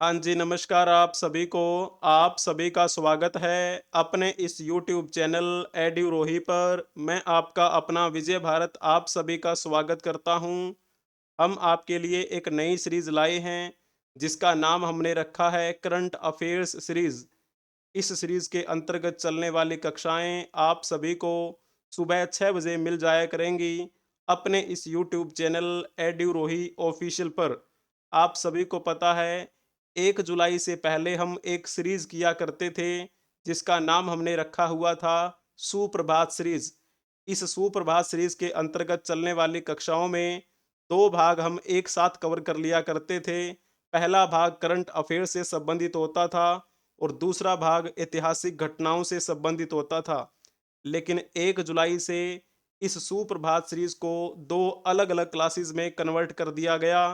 हाँ जी, नमस्कार आप सभी को। आप सभी का स्वागत है अपने इस यूट्यूब चैनल एड्यूरोही पर। मैं आपका अपना विजय भारत आप सभी का स्वागत करता हूँ। हम आपके लिए एक नई सीरीज़ लाए हैं, जिसका नाम हमने रखा है करंट अफेयर्स सीरीज़। इस सीरीज़ के अंतर्गत चलने वाली कक्षाएँ आप सभी को सुबह 6 बजे मिल जाया करेंगी, अपने इस यूट्यूब चैनल एड्यूरोही ऑफ़िशियल पर। आप सभी को पता है, 1 जुलाई से पहले हम एक सीरीज़ किया करते थे, जिसका नाम हमने रखा हुआ था सुप्रभात सीरीज़। इस सुप्रभात सीरीज़ के अंतर्गत चलने वाली कक्षाओं में 2 भाग हम एक साथ कवर कर लिया करते थे। पहला भाग करंट अफेयर से संबंधित होता था और दूसरा भाग ऐतिहासिक घटनाओं से संबंधित होता था। लेकिन 1 जुलाई से इस सुप्रभात सीरीज़ को 2 अलग-अलग क्लासेस में कन्वर्ट कर दिया गया।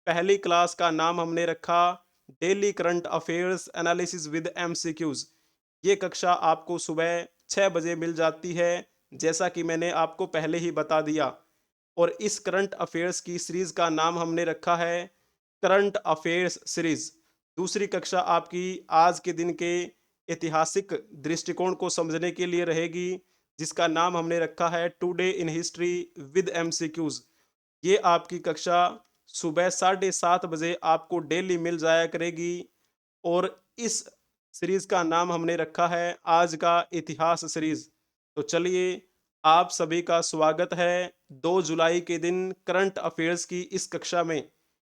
पहली क्लास का नाम हमने रखा daily current affairs analysis with MCQs. ये कक्षा आपको सुबह 6 बजे मिल जाती है, जैसा कि मैंने आपको पहले ही बता दिया। और इस करंट अफेयर्स की सीरीज़ का नाम हमने रखा है करंट अफेयर्स सीरीज़। दूसरी कक्षा आपकी आज के दिन के ऐतिहासिक दृष्टिकोण को समझने के लिए रहेगी, जिसका नाम हमने रखा है today in history with MCQs. ये आपकी कक्षा सुबह 7:30 बजे आपको डेली मिल जाया करेगी। और इस सीरीज़ का नाम हमने रखा है आज का इतिहास सीरीज़। तो चलिए, आप सभी का स्वागत है 2 जुलाई के दिन करंट अफेयर्स की इस कक्षा में।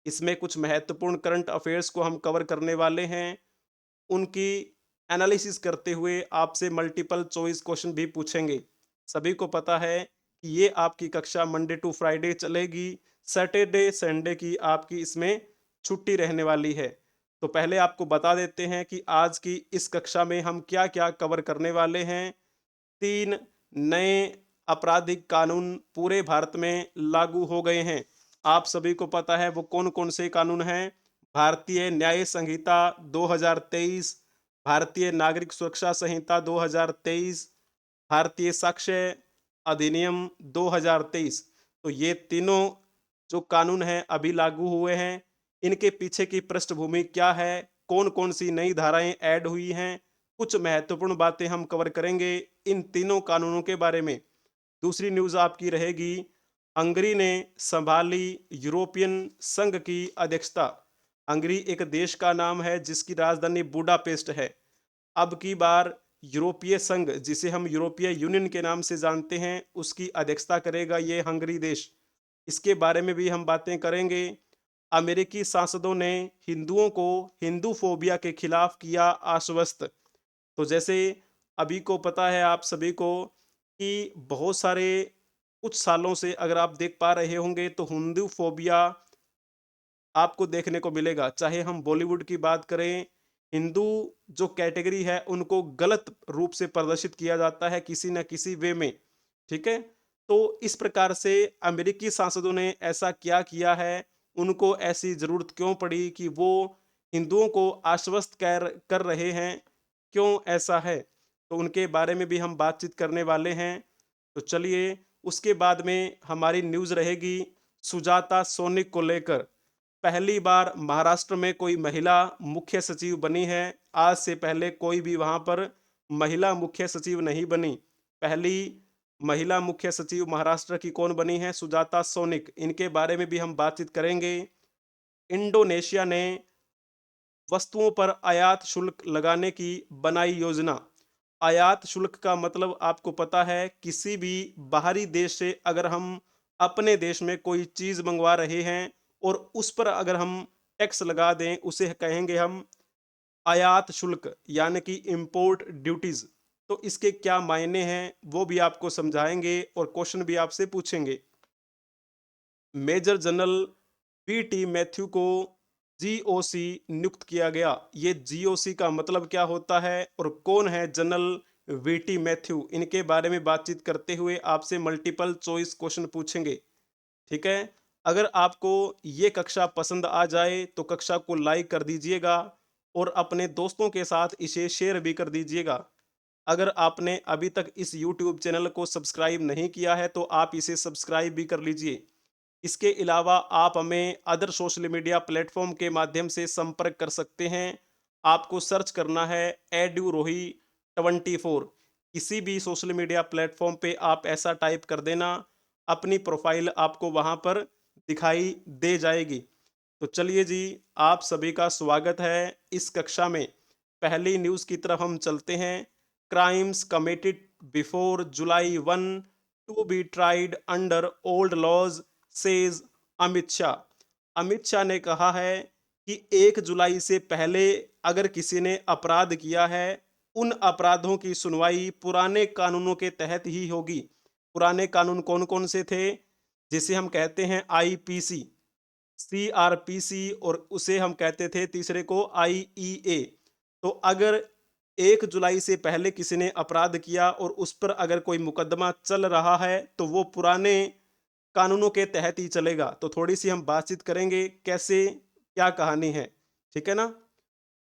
इसमें कुछ महत्वपूर्ण करंट अफेयर्स को हम कवर करने वाले हैं। उनकी एनालिसिस करते हुए आपसे मल्टीपल चॉइस क्वेश्चन भी पूछेंगे। सभी को पता है कि ये आपकी कक्षा मंडे टू फ्राइडे चलेगी। सैटरडे संडे की आपकी इसमें छुट्टी रहने वाली है। तो पहले आपको बता देते हैं कि आज की इस कक्षा में हम क्या-क्या कवर करने वाले हैं। 3 नए आपराधिक कानून पूरे भारत में लागू हो गए हैं। आप सभी को पता है वो कौन-कौन से कानून हैं। भारतीय न्याय संहिता 2023, भारतीय नागरिक सुरक्षा संहिता 2023, भारतीय साक्ष्य अधिनियम 2023। तो ये तीनों जो कानून हैं अभी लागू हुए हैं। इनके पीछे की पृष्ठभूमि क्या है, कौन कौन सी नई धाराएं ऐड हुई हैं, कुछ महत्वपूर्ण बातें हम कवर करेंगे इन तीनों कानूनों के बारे में। दूसरी न्यूज़ आपकी रहेगी, हंगरी ने संभाली यूरोपियन संघ की अध्यक्षता। हंगरी एक देश का नाम है जिसकी राजधानी बुडापेस्ट है। अब की बार यूरोपीय संघ, जिसे हम यूरोपीय यूनियन के नाम से जानते हैं, उसकी अध्यक्षता करेगा ये हंगरी देश। इसके बारे में भी हम बातें करेंगे। अमेरिकी सांसदों ने हिंदुओं को हिंदू फोबिया के खिलाफ किया आश्वस्त। तो जैसे अभी को पता है आप सभी को कि बहुत सारे कुछ सालों से अगर आप देख पा रहे होंगे तो हिंदू फोबिया आपको देखने को मिलेगा। चाहे हम बॉलीवुड की बात करें, हिंदू जो कैटेगरी है उनको गलत रूप से प्रदर्शित किया जाता है किसी न किसी वे में, ठीक है? तो इस प्रकार से अमेरिकी सांसदों ने ऐसा क्या किया है, उनको ऐसी ज़रूरत क्यों पड़ी कि वो हिंदुओं को आश्वस्त कर कर रहे हैं, क्यों ऐसा है? तो उनके बारे में भी हम बातचीत करने वाले हैं। तो चलिए, उसके बाद में हमारी न्यूज़ रहेगी सुजाता सोनिक को लेकर। पहली बार महाराष्ट्र में कोई महिला मुख्य सचिव बनी है। आज से पहले कोई भी वहाँ पर महिला मुख्य सचिव नहीं बनी। पहली महिला मुख्य सचिव महाराष्ट्र की कौन बनी है? सुजाता सोनिक। इनके बारे में भी हम बातचीत करेंगे। इंडोनेशिया ने वस्तुओं पर आयात शुल्क लगाने की बनाई योजना। आयात शुल्क का मतलब आपको पता है, किसी भी बाहरी देश से अगर हम अपने देश में कोई चीज़ मंगवा रहे हैं और उस पर अगर हम टैक्स लगा दें, उसे कहेंगे हम आयात शुल्क, यानी कि इम्पोर्ट ड्यूटीज़। तो इसके क्या मायने हैं वो भी आपको समझाएंगे और क्वेश्चन भी आपसे पूछेंगे। मेजर जनरल पीटी मैथ्यू को जीओसी नियुक्त किया गया। ये जीओसी का मतलब क्या होता है और कौन है जनरल वीटी मैथ्यू, इनके बारे में बातचीत करते हुए आपसे मल्टीपल चॉइस क्वेश्चन पूछेंगे। ठीक है? अगर आपको ये कक्षा पसंद आ जाए तो कक्षा को लाइक कर दीजिएगा और अपने दोस्तों के साथ इसे शेयर भी कर दीजिएगा। अगर आपने अभी तक इस यूट्यूब चैनल को सब्सक्राइब नहीं किया है तो आप इसे सब्सक्राइब भी कर लीजिए। इसके अलावा आप हमें अदर सोशल मीडिया प्लेटफॉर्म के माध्यम से संपर्क कर सकते हैं। आपको सर्च करना है एड्यूरोही24। किसी भी सोशल मीडिया प्लेटफॉर्म पे आप ऐसा टाइप कर देना, अपनी प्रोफाइल आपको वहां पर दिखाई दे जाएगी। तो चलिए जी, आप सभी का स्वागत है इस कक्षा में। पहली न्यूज़ की तरफ हम चलते हैं। Crimes committed before July 1 to be tried under old laws, says Amit Shah. Amit Shah ने कहा है कि 1 जुलाई से पहले अगर किसी ने अपराध किया है, उन अपराधों की सुनवाई पुराने कानूनों के तहत ही होगी। पुराने कानून कौन कौन से थे? जिसे हम कहते हैं आईपीसी, सीआरपीसी, और उसे हम कहते थे तीसरे को आईईए। तो अगर 1 जुलाई से पहले किसी ने अपराध किया और उस पर अगर कोई मुकदमा चल रहा है तो वो पुराने कानूनों के तहत ही चलेगा। तो थोड़ी सी हम बातचीत करेंगे कैसे क्या कहानी है, ठीक है ना।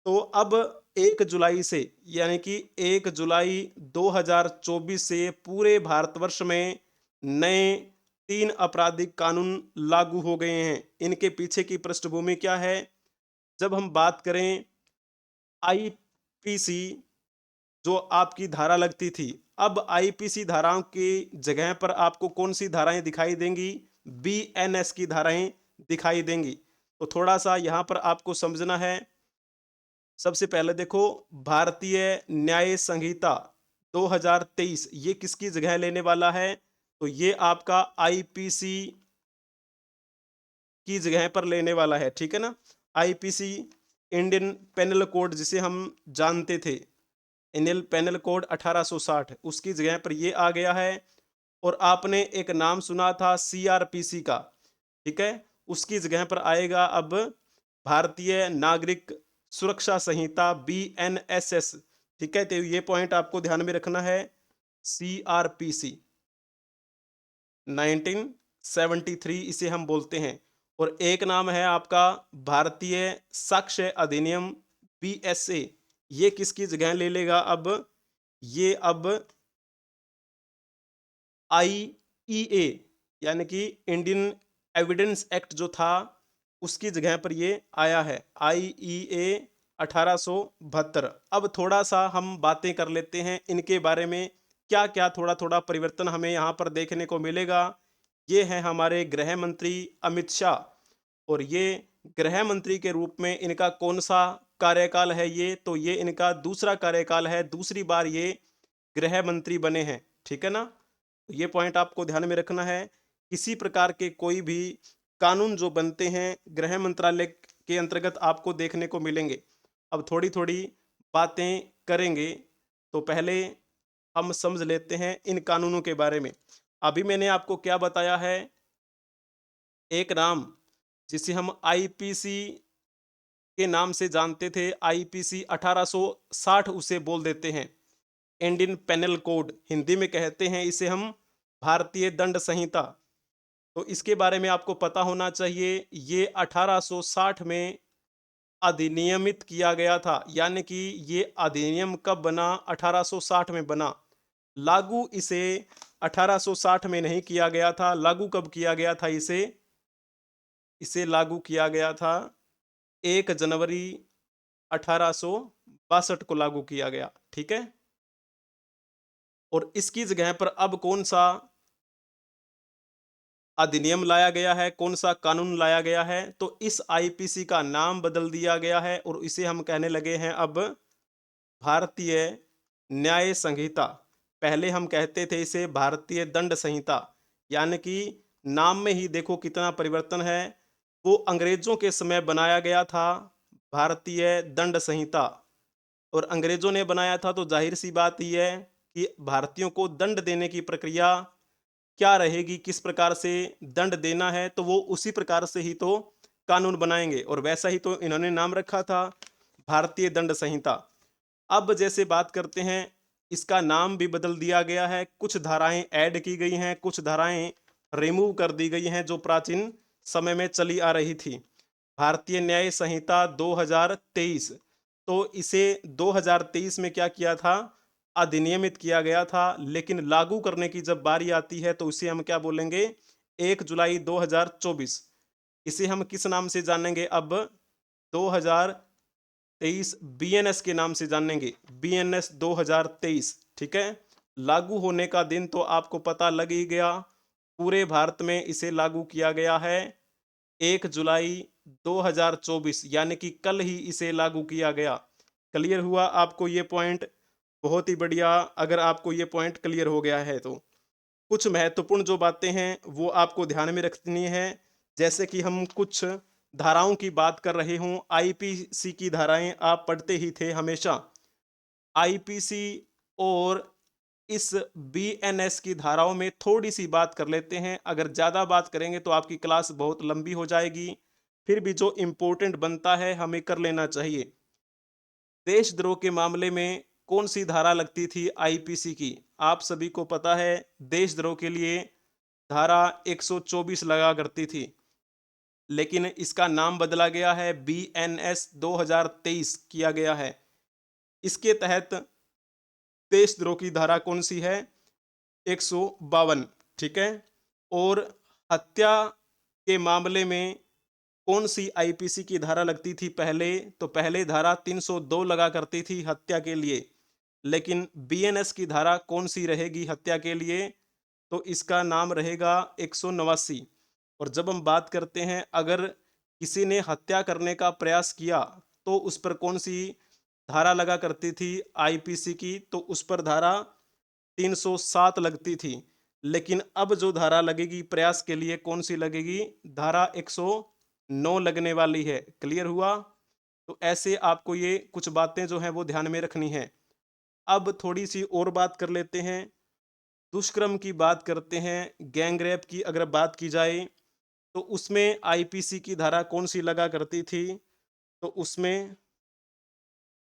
तो अब 1 जुलाई से, यानी कि 1 जुलाई 2024 से पूरे भारतवर्ष में नए 3 आपराधिक कानून लागू हो गए हैं। इनके पीछे की पृष्ठभूमि क्या है? जब हम बात करें आईपीसी, जो आपकी धारा लगती थी, अब आईपीसी धाराओं की जगह पर आपको कौन सी धाराएं दिखाई देंगी? बीएनएस की धाराएं दिखाई देंगी। तो थोड़ा सा यहां पर आपको समझना है। सबसे पहले देखो, भारतीय न्याय संहिता 2023 ये किसकी जगह लेने वाला है? तो ये आपका आईपीसी की जगह पर लेने वाला है, ठीक है ना। आईपीसी, इंडियन पेनल कोड जिसे हम जानते थे, इंडियन पेनल कोड 1860, उसकी जगह पर ये आ गया है। और आपने एक नाम सुना था सीआरपीसी का, ठीक है, उसकी जगह पर आएगा अब भारतीय नागरिक सुरक्षा संहिता बीएनएसएस, ठीक है। तो ये पॉइंट आपको ध्यान में रखना है। सीआरपीसी 1973 इसे हम बोलते हैं। और एक नाम है आपका भारतीय साक्ष्य अधिनियम बीएसए, ये किसकी जगह ले लेगा अब? ये अब आईईए, यानी कि इंडियन एविडेंस एक्ट जो था उसकी जगह पर ये आया है, आईईए 1872। अब थोड़ा सा हम बातें कर लेते हैं इनके बारे में, क्या क्या थोड़ा थोड़ा परिवर्तन हमें यहाँ पर देखने को मिलेगा। ये है हमारे गृह मंत्री अमित शाह, और ये गृह मंत्री के रूप में इनका कौन सा कार्यकाल है? ये तो ये इनका दूसरा कार्यकाल है, दूसरी बार ये गृह मंत्री बने हैं, ठीक है ना। तो ये पॉइंट आपको ध्यान में रखना है। किसी प्रकार के कोई भी कानून जो बनते हैं गृह मंत्रालय के अंतर्गत आपको देखने को मिलेंगे। अब थोड़ी थोड़ी बातें करेंगे, तो पहले हम समझ लेते हैं इन कानूनों के बारे में। अभी मैंने आपको क्या बताया है? एक नाम जिसे हम आईपीसी के नाम से जानते थे, आईपीसी 1860 उसे बोल देते हैं। इंडियन पेनल कोड हिंदी में कहते हैं इसे हम, भारतीय दंड संहिता। तो इसके बारे में आपको पता होना चाहिए। ये 1860 में अधिनियमित किया गया था, यानी कि ये अधिनियम कब बना? 1860 में बना। लागू इसे 1860 में नहीं किया गया था। लागू कब किया गया था इसे? इसे लागू किया गया था 1 जनवरी 1862 को लागू किया गया, ठीक है। और इसकी जगह पर अब कौन सा अधिनियम लाया गया है, कौन सा कानून लाया गया है? तो इस आईपीसी का नाम बदल दिया गया है और इसे हम कहने लगे हैं अब भारतीय न्याय संहिता। पहले हम कहते थे इसे भारतीय दंड संहिता, यानी कि नाम में ही देखो कितना परिवर्तन है। वो अंग्रेजों के समय बनाया गया था भारतीय दंड संहिता, और अंग्रेजों ने बनाया था तो जाहिर सी बात यह है कि भारतीयों को दंड देने की प्रक्रिया क्या रहेगी, किस प्रकार से दंड देना है, तो वो उसी प्रकार से ही तो कानून बनाएंगे, और वैसा ही तो इन्होंने नाम रखा था भारतीय दंड संहिता। अब जैसे बात करते हैं, इसका नाम भी बदल दिया गया है, कुछ धाराएं ऐड की गई हैं, कुछ धाराएं रिमूव कर दी गई हैं जो प्राचीन समय में चली आ रही थी। भारतीय न्याय संहिता 2023, तो इसे 2023 में क्या किया था? अधिनियमित किया गया था, लेकिन लागू करने की जब बारी आती है तो उसे हम क्या बोलेंगे? 1 जुलाई 2024। इसे हम किस नाम से जानेंगे अब? 2023 बीएनएस के नाम से जानेंगे, बीएनएस 2023। ठीक है, लागू होने का दिन तो आपको पता लग ही गया। पूरे भारत में इसे लागू किया गया है 1 जुलाई 2024, यानी कि कल ही इसे लागू किया गया। क्लियर हुआ आपको ये पॉइंट? बहुत ही बढ़िया, अगर आपको ये पॉइंट क्लियर हो गया है तो कुछ महत्वपूर्ण जो बातें हैं वो आपको ध्यान में रखनी है। जैसे कि हम कुछ धाराओं की बात कर रहे हूं, आईपीसी की धाराएं आप पढ़ते ही थे हमेशा। आईपीसी और इस बीएनएस की धाराओं में थोड़ी सी बात कर लेते हैं। अगर ज्यादा बात करेंगे तो आपकी क्लास बहुत लंबी हो जाएगी, फिर भी जो इंपॉर्टेंट बनता है हमें कर लेना चाहिए। देशद्रोह के मामले में कौन सी धारा लगती थी आईपीसी की? आप सभी को पता है, देशद्रोह के लिए धारा 124 लगा करती थी, लेकिन इसका नाम बदला गया है, बीएनएस 2023 किया गया है। इसके तहत देशद्रोह की धारा कौन सी है? 152। ठीक है, और हत्या के मामले में कौन सी आईपीसी की धारा लगती थी पहले? तो पहले धारा 302 लगा करती थी हत्या के लिए, लेकिन बीएनएस की धारा कौन सी रहेगी हत्या के लिए? तो इसका नाम रहेगा 189। और जब हम बात करते हैं, अगर किसी ने हत्या करने का प्रयास किया तो उस पर कौन सी धारा लगा करती थी आईपीसी की? तो उस पर धारा 307 लगती थी। लेकिन अब जो धारा लगेगी प्रयास के लिए, कौन सी लगेगी? धारा 109 लगने वाली है। क्लियर हुआ? तो ऐसे आपको ये कुछ बातें जो हैं वो ध्यान में रखनी है। अब थोड़ी सी और बात कर लेते हैं, दुष्कर्म की बात करते हैं। गैंगरेप की अगर बात की जाए तो उसमें आईपीसी की धारा कौन सी लगा करती थी? तो उसमें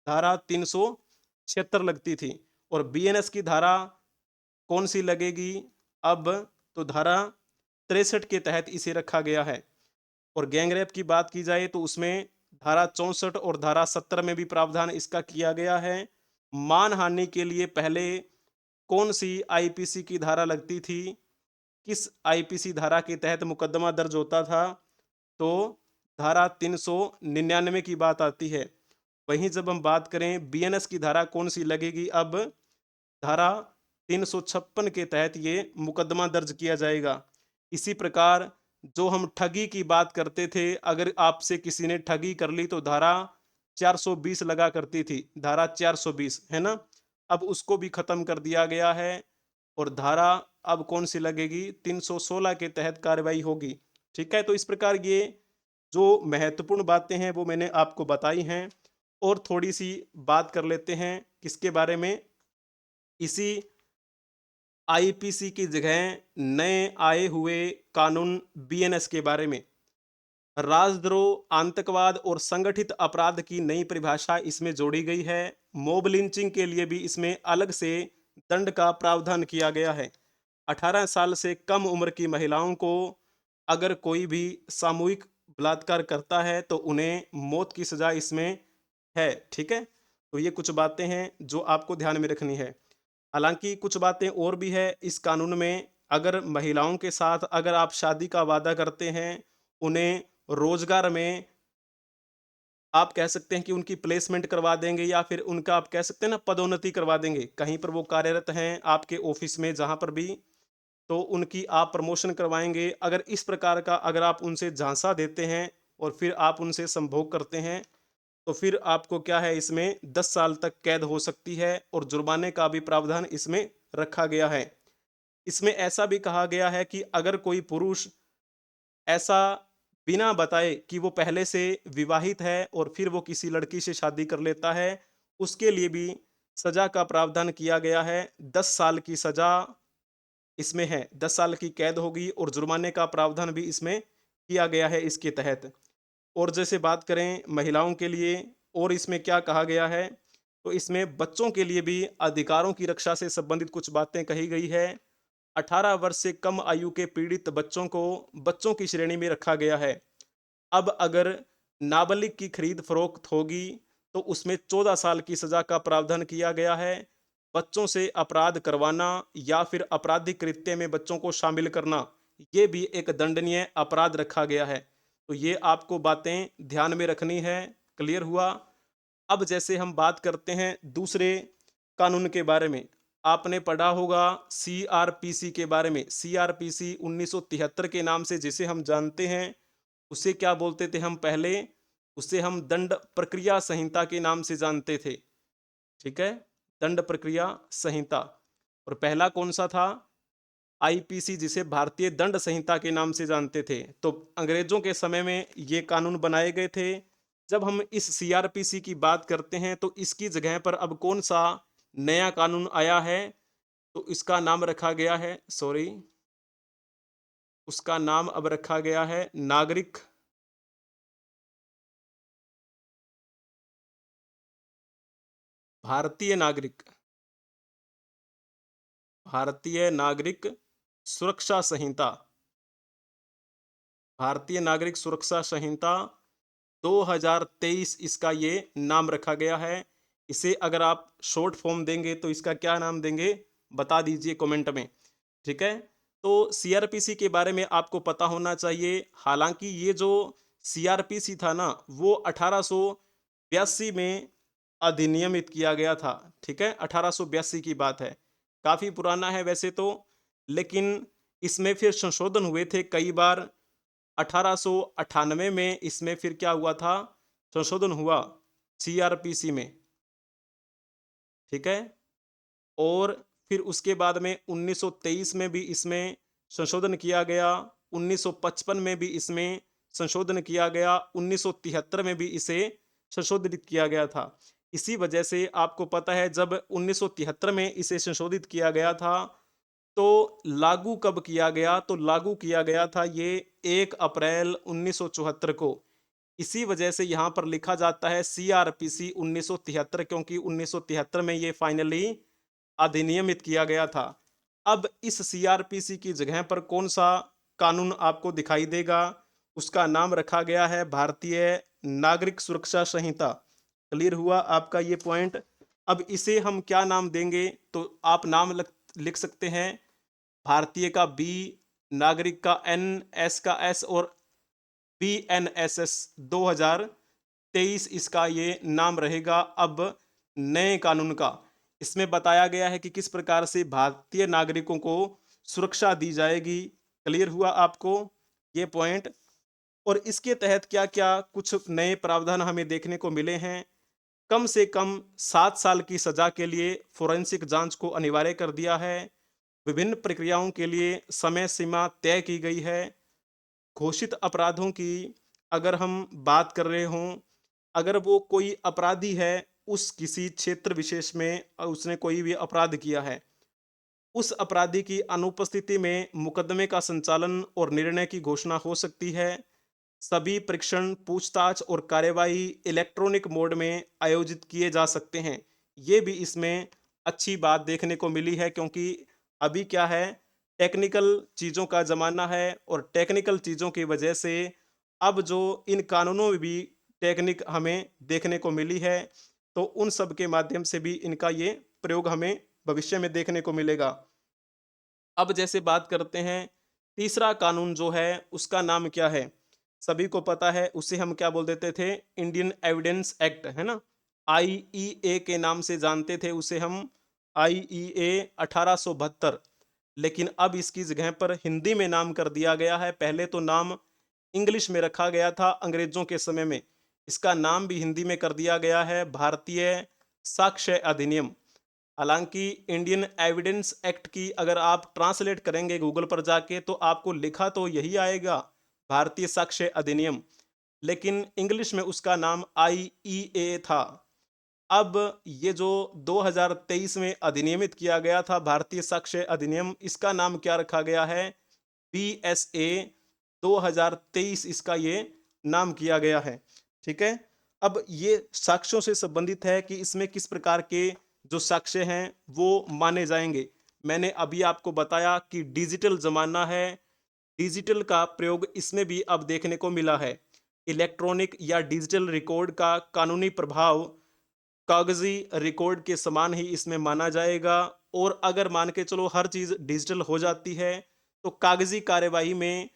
धारा 376 लगती थी। और बीएनएस की धारा कौन सी लगेगी अब? तो धारा 63 के तहत इसे रखा गया है। और गैंगरेप की बात की जाए तो उसमें धारा 64 और धारा 70 में भी प्रावधान इसका किया गया है। मानहानि के लिए पहले कौन सी आईपीसी की धारा लगती थी? किस आईपीसी धारा के तहत मुकदमा दर्ज होता था? तो धारा 399 की बात आती है। वहीं जब हम बात करें बीएनएस की धारा कौन सी लगेगी अब? धारा 356 के तहत ये मुकदमा दर्ज किया जाएगा। इसी प्रकार जो हम ठगी की बात करते थे, अगर आपसे किसी ने ठगी कर ली तो धारा 420 लगा करती थी, धारा 420 है ना, अब उसको भी खत्म कर दिया गया है। और धारा अब कौन सी लगेगी? 316 के तहत कार्रवाई होगी। ठीक है, तो इस प्रकार ये जो महत्वपूर्ण बातें हैं वो मैंने आपको बताई हैं। और थोड़ी सी बात कर लेते हैं किसके बारे में? इसी आईपीसी की जगह नए आए हुए कानून बीएनएस के बारे में। राजद्रोह, आतंकवाद और संगठित अपराध की नई परिभाषा इसमें जोड़ी गई है। मॉब लिंचिंग के लिए भी इसमें अलग से दंड का प्रावधान किया गया है। 18 साल से कम उम्र की महिलाओं को अगर कोई भी सामूहिक बलात्कार करता है तो उन्हें मौत की सजा इसमें है। ठीक है, तो ये कुछ बातें हैं जो आपको ध्यान में रखनी है। हालांकि कुछ बातें और भी है इस कानून में। अगर महिलाओं के साथ अगर आप शादी का वादा करते हैं, उन्हें रोजगार में आप कह सकते हैं कि उनकी प्लेसमेंट करवा देंगे, या फिर उनका आप कह सकते हैं ना पदोन्नति करवा देंगे, कहीं पर वो कार्यरत हैं आपके ऑफिस में जहां पर भी, तो उनकी आप प्रमोशन करवाएंगे। अगर इस प्रकार का अगर आप उनसे झांसा देते हैं और फिर आप उनसे संभोग करते हैं, तो फिर आपको क्या है, इसमें 10 साल तक कैद हो सकती है और जुर्माने का भी प्रावधान इसमें रखा गया है। इसमें ऐसा भी कहा गया है कि अगर कोई पुरुष ऐसा बिना बताए कि वो पहले से विवाहित है और फिर वो किसी लड़की से शादी कर लेता है, उसके लिए भी सजा का प्रावधान किया गया है। 10 साल की सजा इसमें है, 10 साल की कैद होगी और जुर्माने का प्रावधान भी इसमें किया गया है इसके तहत। और जैसे बात करें महिलाओं के लिए, और इसमें क्या कहा गया है, तो इसमें बच्चों के लिए भी अधिकारों की रक्षा से संबंधित कुछ बातें कही गई है। 18 वर्ष से कम आयु के पीड़ित बच्चों को बच्चों की श्रेणी में रखा गया है। अब अगर नाबालिग की खरीद फरोख्त होगी तो उसमें 14 साल की सजा का प्रावधान किया गया है। बच्चों से अपराध करवाना या फिर आपराधिक कृत्य में बच्चों को शामिल करना, ये भी एक दंडनीय अपराध रखा गया है। तो ये आपको बातें ध्यान में रखनी है। क्लियर हुआ? अब जैसे हम बात करते हैं दूसरे कानून के बारे में। आपने पढ़ा होगा सीआरपीसी के बारे में। सीआरपीसी 1973 के नाम से जिसे हम जानते हैं, उसे क्या बोलते थे हम पहले? उसे हम दंड प्रक्रिया संहिता के नाम से जानते थे। ठीक है? दंड प्रक्रिया संहिता। और पहला कौन सा था? आईपीसी, जिसे भारतीय दंड संहिता के नाम से जानते थे। तो अंग्रेजों के समय में ये कानून बनाए गए थे। जब हम इस सीआरपीसी की बात करते हैं तो इसकी जगह पर अब कौन सा नया कानून आया है? तो इसका नाम रखा गया है, सॉरी, उसका नाम अब रखा गया है नागरिक भारतीय नागरिक भारतीय नागरिक सुरक्षा संहिता। भारतीय नागरिक सुरक्षा संहिता 2023 इसका ये नाम रखा गया है। इसे अगर आप शॉर्ट फॉर्म देंगे तो इसका क्या नाम देंगे, बता दीजिए कमेंट में। ठीक है? तो सीआरपीसी के बारे में आपको पता होना चाहिए। हालांकि ये जो सीआरपीसी था ना, वो 1882 में अधिनियमित किया गया था। ठीक है? 1882 की बात है। काफी पुराना है वैसे तो, लेकिन इसमें फिर संशोधन हुए थे कई बार। 1898 में इसमें फिर क्या हुआ था? संशोधन हुआ सीआरपीसी में। ठीक है? और फिर उसके बाद में 1923 में भी इसमें संशोधन किया गया। 1955 में भी इसमें संशोधन किया गया। 1973 में भी इसे संशोधित किया गया था। इसी वजह से आपको पता है, जब 1973 में इसे संशोधित किया गया था तो लागू कब किया गया? तो लागू किया गया था ये 1 अप्रैल 1974 को। इसी वजह से यहाँ पर लिखा जाता है सीआरपीसी 1973, क्योंकि 1973 में ये फाइनली अधिनियमित किया गया था। अब इस सीआरपीसी की जगह पर कौन सा कानून आपको दिखाई देगा? उसका नाम रखा गया है भारतीय नागरिक सुरक्षा संहिता। क्लियर हुआ आपका ये पॉइंट? अब इसे हम क्या नाम देंगे? तो आप नाम लिख सकते हैं। भारतीय का बी, नागरिक का एन, एस का एस और बीएनएसएस 2023 इसका ये नाम रहेगा अब नए कानून का। इसमें बताया गया है कि किस प्रकार से भारतीय नागरिकों को सुरक्षा दी जाएगी। क्लियर हुआ आपको ये पॉइंट? और इसके तहत क्या क्या कुछ नए प्रावधान हमें देखने को मिले हैं। कम से कम 7 साल की सजा के लिए फोरेंसिक जांच को अनिवार्य कर दिया है। विभिन्न प्रक्रियाओं के लिए समय सीमा तय की गई है। घोषित अपराधों की अगर हम बात कर रहे हों, अगर वो कोई अपराधी है, उस किसी क्षेत्र विशेष में उसने कोई भी अपराध किया है, उस अपराधी की अनुपस्थिति में मुकदमे का संचालन और निर्णय की घोषणा हो सकती है। सभी परीक्षण, पूछताछ और कार्यवाही इलेक्ट्रॉनिक मोड में आयोजित किए जा सकते हैं। ये भी इसमें अच्छी बात देखने को मिली है, क्योंकि अभी क्या है, टेक्निकल चीज़ों का ज़माना है और टेक्निकल चीज़ों की वजह से अब जो इन कानूनों में भी टेक्निक हमें देखने को मिली है, तो उन सब के माध्यम से भी इनका ये प्रयोग हमें भविष्य में देखने को मिलेगा। अब जैसे बात करते हैं, तीसरा कानून जो है उसका नाम क्या है? सभी को पता है, उसे हम क्या बोल देते थे? इंडियन एविडेंस एक्ट, है ना? आईईए के नाम से जानते थे उसे हम, आईईए 1872। लेकिन अब इसकी जगह पर हिंदी में नाम कर दिया गया है। पहले तो नाम इंग्लिश में रखा गया था अंग्रेजों के समय में। इसका नाम भी हिंदी में कर दिया गया है भारतीय साक्ष्य अधिनियम। हालांकि इंडियन एविडेंस एक्ट की अगर आप ट्रांसलेट करेंगे गूगल पर जाके, तो आपको लिखा तो यही आएगा, भारतीय साक्ष्य अधिनियम, लेकिन इंग्लिश में उसका नाम आईईए था। अब ये जो 2023 में अधिनियमित किया गया था भारतीय साक्ष्य अधिनियम, इसका नाम क्या रखा गया है? बीएसए 2023 इसका ये नाम किया गया है। ठीक है? अब ये साक्ष्यों से संबंधित है कि इसमें किस प्रकार के जो साक्ष्य हैं वो माने जाएंगे। मैंने अभी आपको बताया कि डिजिटल जमाना है, डिजिटल का प्रयोग इसमें भी अब देखने को मिला है। इलेक्ट्रॉनिक या डिजिटल रिकॉर्ड का कानूनी प्रभाव कागजी रिकॉर्ड के समान ही इसमें माना जाएगा। और अगर मान के चलो हर चीज डिजिटल हो जाती है, तो कागजी कार्यवाही में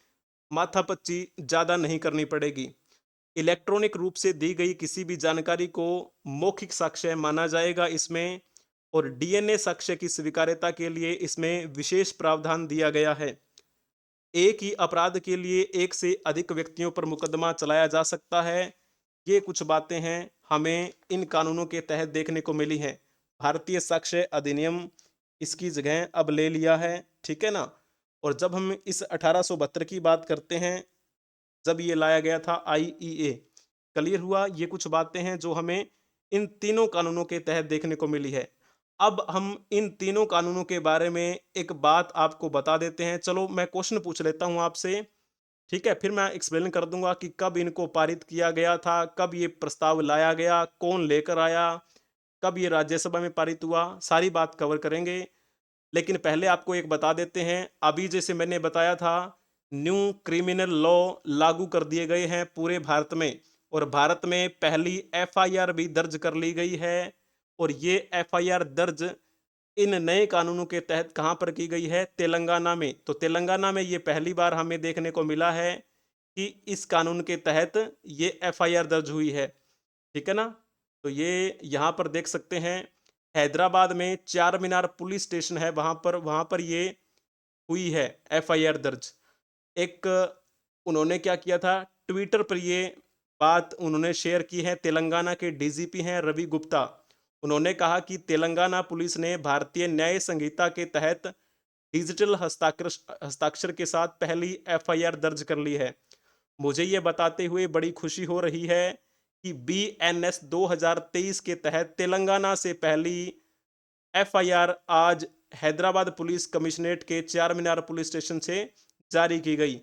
माथापच्ची ज़्यादा नहीं करनी पड़ेगी। इलेक्ट्रॉनिक रूप से दी गई किसी भी जानकारी को मौखिक साक्ष्य माना जाएगा इसमें, और डीएनए साक्ष्य की स्वीकार्यता के लिए इसमें विशेष प्रावधान दिया गया है। एक ही अपराध के लिए एक से अधिक व्यक्तियों पर मुकदमा चलाया जा सकता है। ये कुछ बातें हैं हमें इन कानूनों के तहत देखने को मिली हैं। भारतीय साक्ष्य अधिनियम इसकी जगह अब ले लिया है, ठीक है ना। और जब हम इस 1872 की बात करते हैं, जब ये लाया गया था आईईए, क्लियर हुआ। ये कुछ बातें हैं जो हमें इन तीनों कानूनों के तहत देखने को मिली है। अब हम इन तीनों कानूनों के बारे में एक बात आपको बता देते हैं। चलो मैं क्वेश्चन पूछ लेता हूं आपसे, ठीक है, फिर मैं एक्सप्लेन कर दूंगा कि कब इनको पारित किया गया था, कब ये प्रस्ताव लाया गया, कौन लेकर आया, कब ये राज्यसभा में पारित हुआ, सारी बात कवर करेंगे। लेकिन पहले आपको एक बता देते हैं, अभी जैसे मैंने बताया था, न्यू क्रिमिनल लॉ लागू कर दिए गए हैं पूरे भारत में, और भारत में पहली एफआईआर भी दर्ज कर ली गई है। और ये एफआईआर दर्ज इन नए कानूनों के तहत कहां पर की गई है? तेलंगाना में। तो तेलंगाना में ये पहली बार हमें देखने को मिला है कि इस कानून के तहत ये एफआईआर दर्ज हुई है, ठीक है ना। तो ये यहाँ पर देख सकते हैं, हैदराबाद में चार मीनार पुलिस स्टेशन है, वहां पर ये हुई है एफआईआर दर्ज। एक उन्होंने क्या किया था, ट्विटर पर ये बात उन्होंने शेयर की है। तेलंगाना के डीजीपी हैं रवि गुप्ता। उन्होंने कहा कि तेलंगाना पुलिस ने भारतीय न्याय संहिता के तहत डिजिटल हस्ताक्षर हस्ताक्षर के साथ पहली एफआईआर दर्ज कर ली है। मुझे ये बताते हुए बड़ी खुशी हो रही है कि बीएनएस 2023 के तहत तेलंगाना से पहली एफआईआर आज हैदराबाद पुलिस कमिश्नरेट के चार मीनार पुलिस स्टेशन से जारी की गई।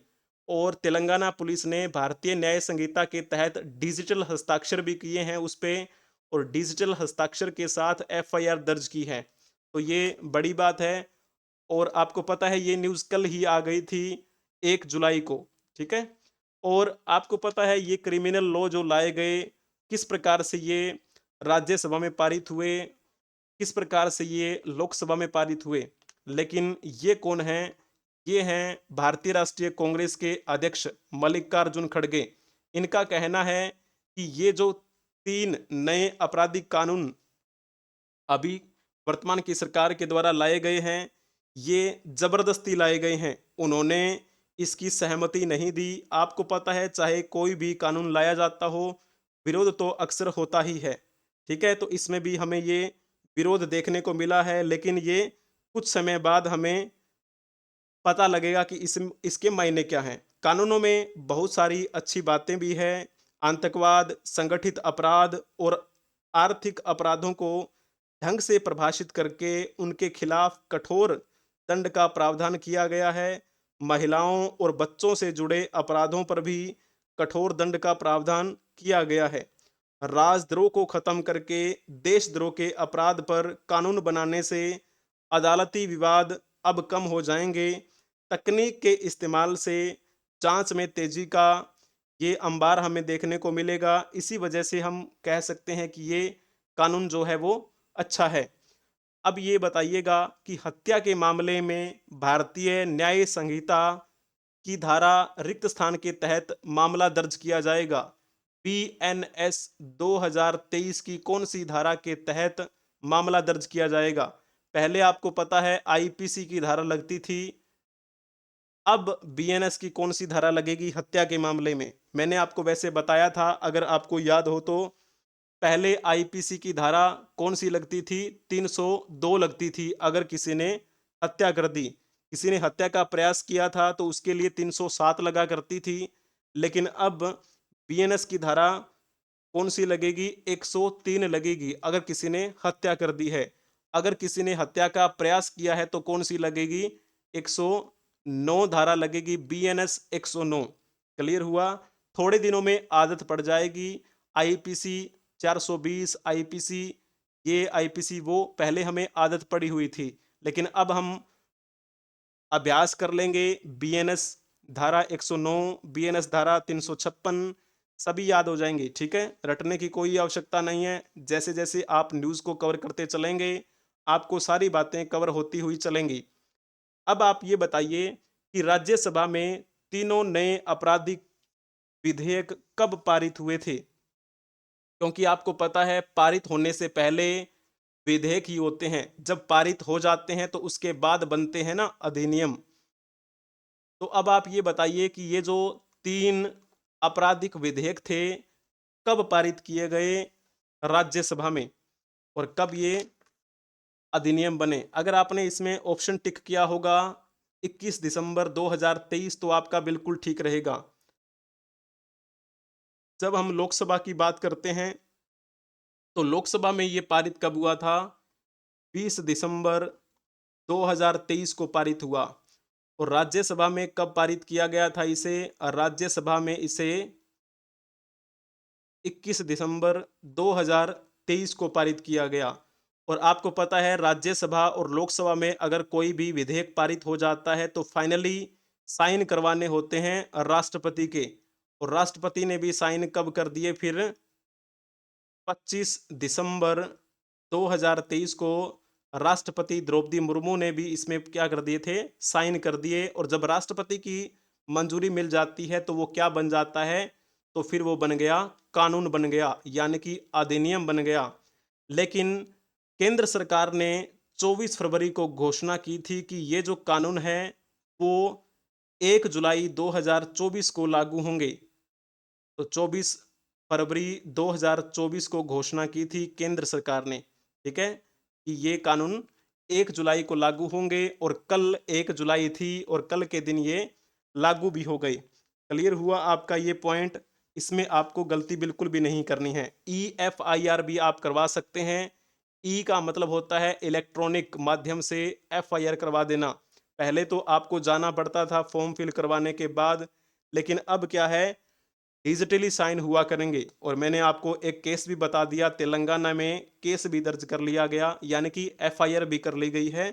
और तेलंगाना पुलिस ने भारतीय न्याय संहिता के तहत डिजिटल हस्ताक्षर भी किए हैं उस पे, और डिजिटल हस्ताक्षर के साथ एफआईआर दर्ज की है। तो ये बड़ी बात है। और आपको पता है ये न्यूज़ कल ही आ गई थी, 1 जुलाई को, ठीक है। और आपको पता है ये क्रिमिनल लॉ जो लाए गए, किस प्रकार से ये राज्यसभा में पारित हुए, किस प्रकार से ये लोकसभा में पारित हुए। लेकिन ये कौन हैं? ये हैं भारतीय राष्ट्रीय कांग्रेस के अध्यक्ष मल्लिकार्जुन खड़गे। इनका कहना है कि ये जो तीन नए आपराधिक कानून अभी वर्तमान की सरकार के द्वारा लाए गए हैं, ये जबरदस्ती लाए गए हैं। उन्होंने इसकी सहमति नहीं दी। आपको पता है चाहे कोई भी कानून लाया जाता हो, विरोध तो अक्सर होता ही है, ठीक है। तो इसमें भी हमें ये विरोध देखने को मिला है, लेकिन ये कुछ समय बाद हमें पता लगेगा कि इसके मायने क्या हैं। कानूनों में बहुत सारी अच्छी बातें भी हैं। आतंकवाद, संगठित अपराध और आर्थिक अपराधों को ढंग से परिभाषित करके उनके खिलाफ कठोर दंड का प्रावधान किया गया है। महिलाओं और बच्चों से जुड़े अपराधों पर भी कठोर दंड का प्रावधान किया गया है। राजद्रोह को खत्म करके देशद्रोह के अपराध पर कानून बनाने से अदालती विवाद अब कम हो जाएंगे। तकनीक के इस्तेमाल से जांच में तेजी का ये अंबार हमें देखने को मिलेगा। इसी वजह से हम कह सकते हैं कि ये कानून जो है वो अच्छा है। अब ये बताइएगा कि हत्या के मामले में भारतीय न्याय संहिता की धारा रिक्त स्थान के तहत मामला दर्ज किया जाएगा। बीएनएस 2023 की कौन सी धारा के तहत मामला दर्ज किया जाएगा? पहले आपको पता है आईपीसी की धारा लगती थी, अब बीएनएस की कौन सी धारा लगेगी हत्या के मामले में? मैंने आपको वैसे बताया था, अगर आपको याद हो तो। पहले आईपीसी की धारा कौन सी लगती थी? 302 लगती थी। अगर किसी ने हत्या कर दी, किसी ने हत्या का प्रयास किया था, तो उसके लिए 307 लगा करती थी। लेकिन अब बीएनएस की धारा कौन सी लगेगी? 103 लगेगी अगर किसी ने हत्या कर दी है। अगर किसी ने हत्या का प्रयास किया है तो कौन सी लगेगी? 109 धारा लगेगी, बीएनएस 109। क्लियर हुआ। थोड़े दिनों में आदत पड़ जाएगी। आईपीसी 420 आईपीसी, ये आईपीसी वो पहले हमें आदत पड़ी हुई थी, लेकिन अब हम अभ्यास कर लेंगे। बीएनएस धारा 109, बीएनएस धारा 356 सभी याद हो जाएंगे, ठीक है। रटने की कोई आवश्यकता नहीं है। जैसे जैसे आप न्यूज़ को कवर करते चलेंगे, आपको सारी बातें कवर होती हुई चलेंगी। अब आप ये बताइए कि राज्यसभा में तीनों नए आपराधिक विधेयक कब पारित हुए थे? क्योंकि आपको पता है पारित होने से पहले विधेयक ही होते हैं, जब पारित हो जाते हैं तो उसके बाद बनते हैं ना अधिनियम। तो अब आप ये बताइए कि ये जो 3 आपराधिक विधेयक थे, कब पारित किए गए राज्यसभा में और कब ये अधिनियम बने? अगर आपने इसमें ऑप्शन टिक किया होगा 21 दिसंबर 2023 तो आपका बिल्कुल ठीक रहेगा। जब हम लोकसभा की बात करते हैं, तो लोकसभा में ये पारित कब हुआ था? 20 दिसंबर 2023 को पारित हुआ। और राज्यसभा में कब पारित किया गया था इसे? राज्यसभा में इसे 21 दिसंबर 2023 को पारित किया गया। और आपको पता है राज्यसभा और लोकसभा में अगर कोई भी विधेयक पारित हो जाता है तो फाइनली साइन करवाने होते हैं राष्ट्रपति के। और राष्ट्रपति ने भी साइन कब कर दिए फिर? 25 दिसंबर 2023 को राष्ट्रपति द्रौपदी मुर्मू ने भी इसमें क्या कर दिए थे? साइन कर दिए। और जब राष्ट्रपति की मंजूरी मिल जाती है तो वो क्या बन जाता है? तो फिर वो बन गया कानून बन गया, यानी कि अधिनियम बन गया। लेकिन केंद्र सरकार ने 24 फरवरी को घोषणा की थी कि ये जो कानून है वो 1 जुलाई 2024 को लागू होंगे। तो 24 फरवरी 2024 को घोषणा की थी केंद्र सरकार ने, ठीक है, कि ये कानून 1 जुलाई को लागू होंगे। और कल 1 जुलाई थी और कल के दिन ये लागू भी हो गई। क्लियर हुआ आपका ये पॉइंट? इसमें आपको गलती बिल्कुल भी नहीं करनी है। EFIR भी आप करवा सकते हैं। ई का मतलब होता है इलेक्ट्रॉनिक माध्यम से FIR करवा देना। पहले तो आपको जाना पड़ता था फॉर्म फिल करवाने के बाद, लेकिन अब क्या है, डिजिटली साइन हुआ करेंगे। और मैंने आपको एक केस भी बता दिया, तेलंगाना में केस भी दर्ज कर लिया गया, यानी कि FIR भी कर ली गई है।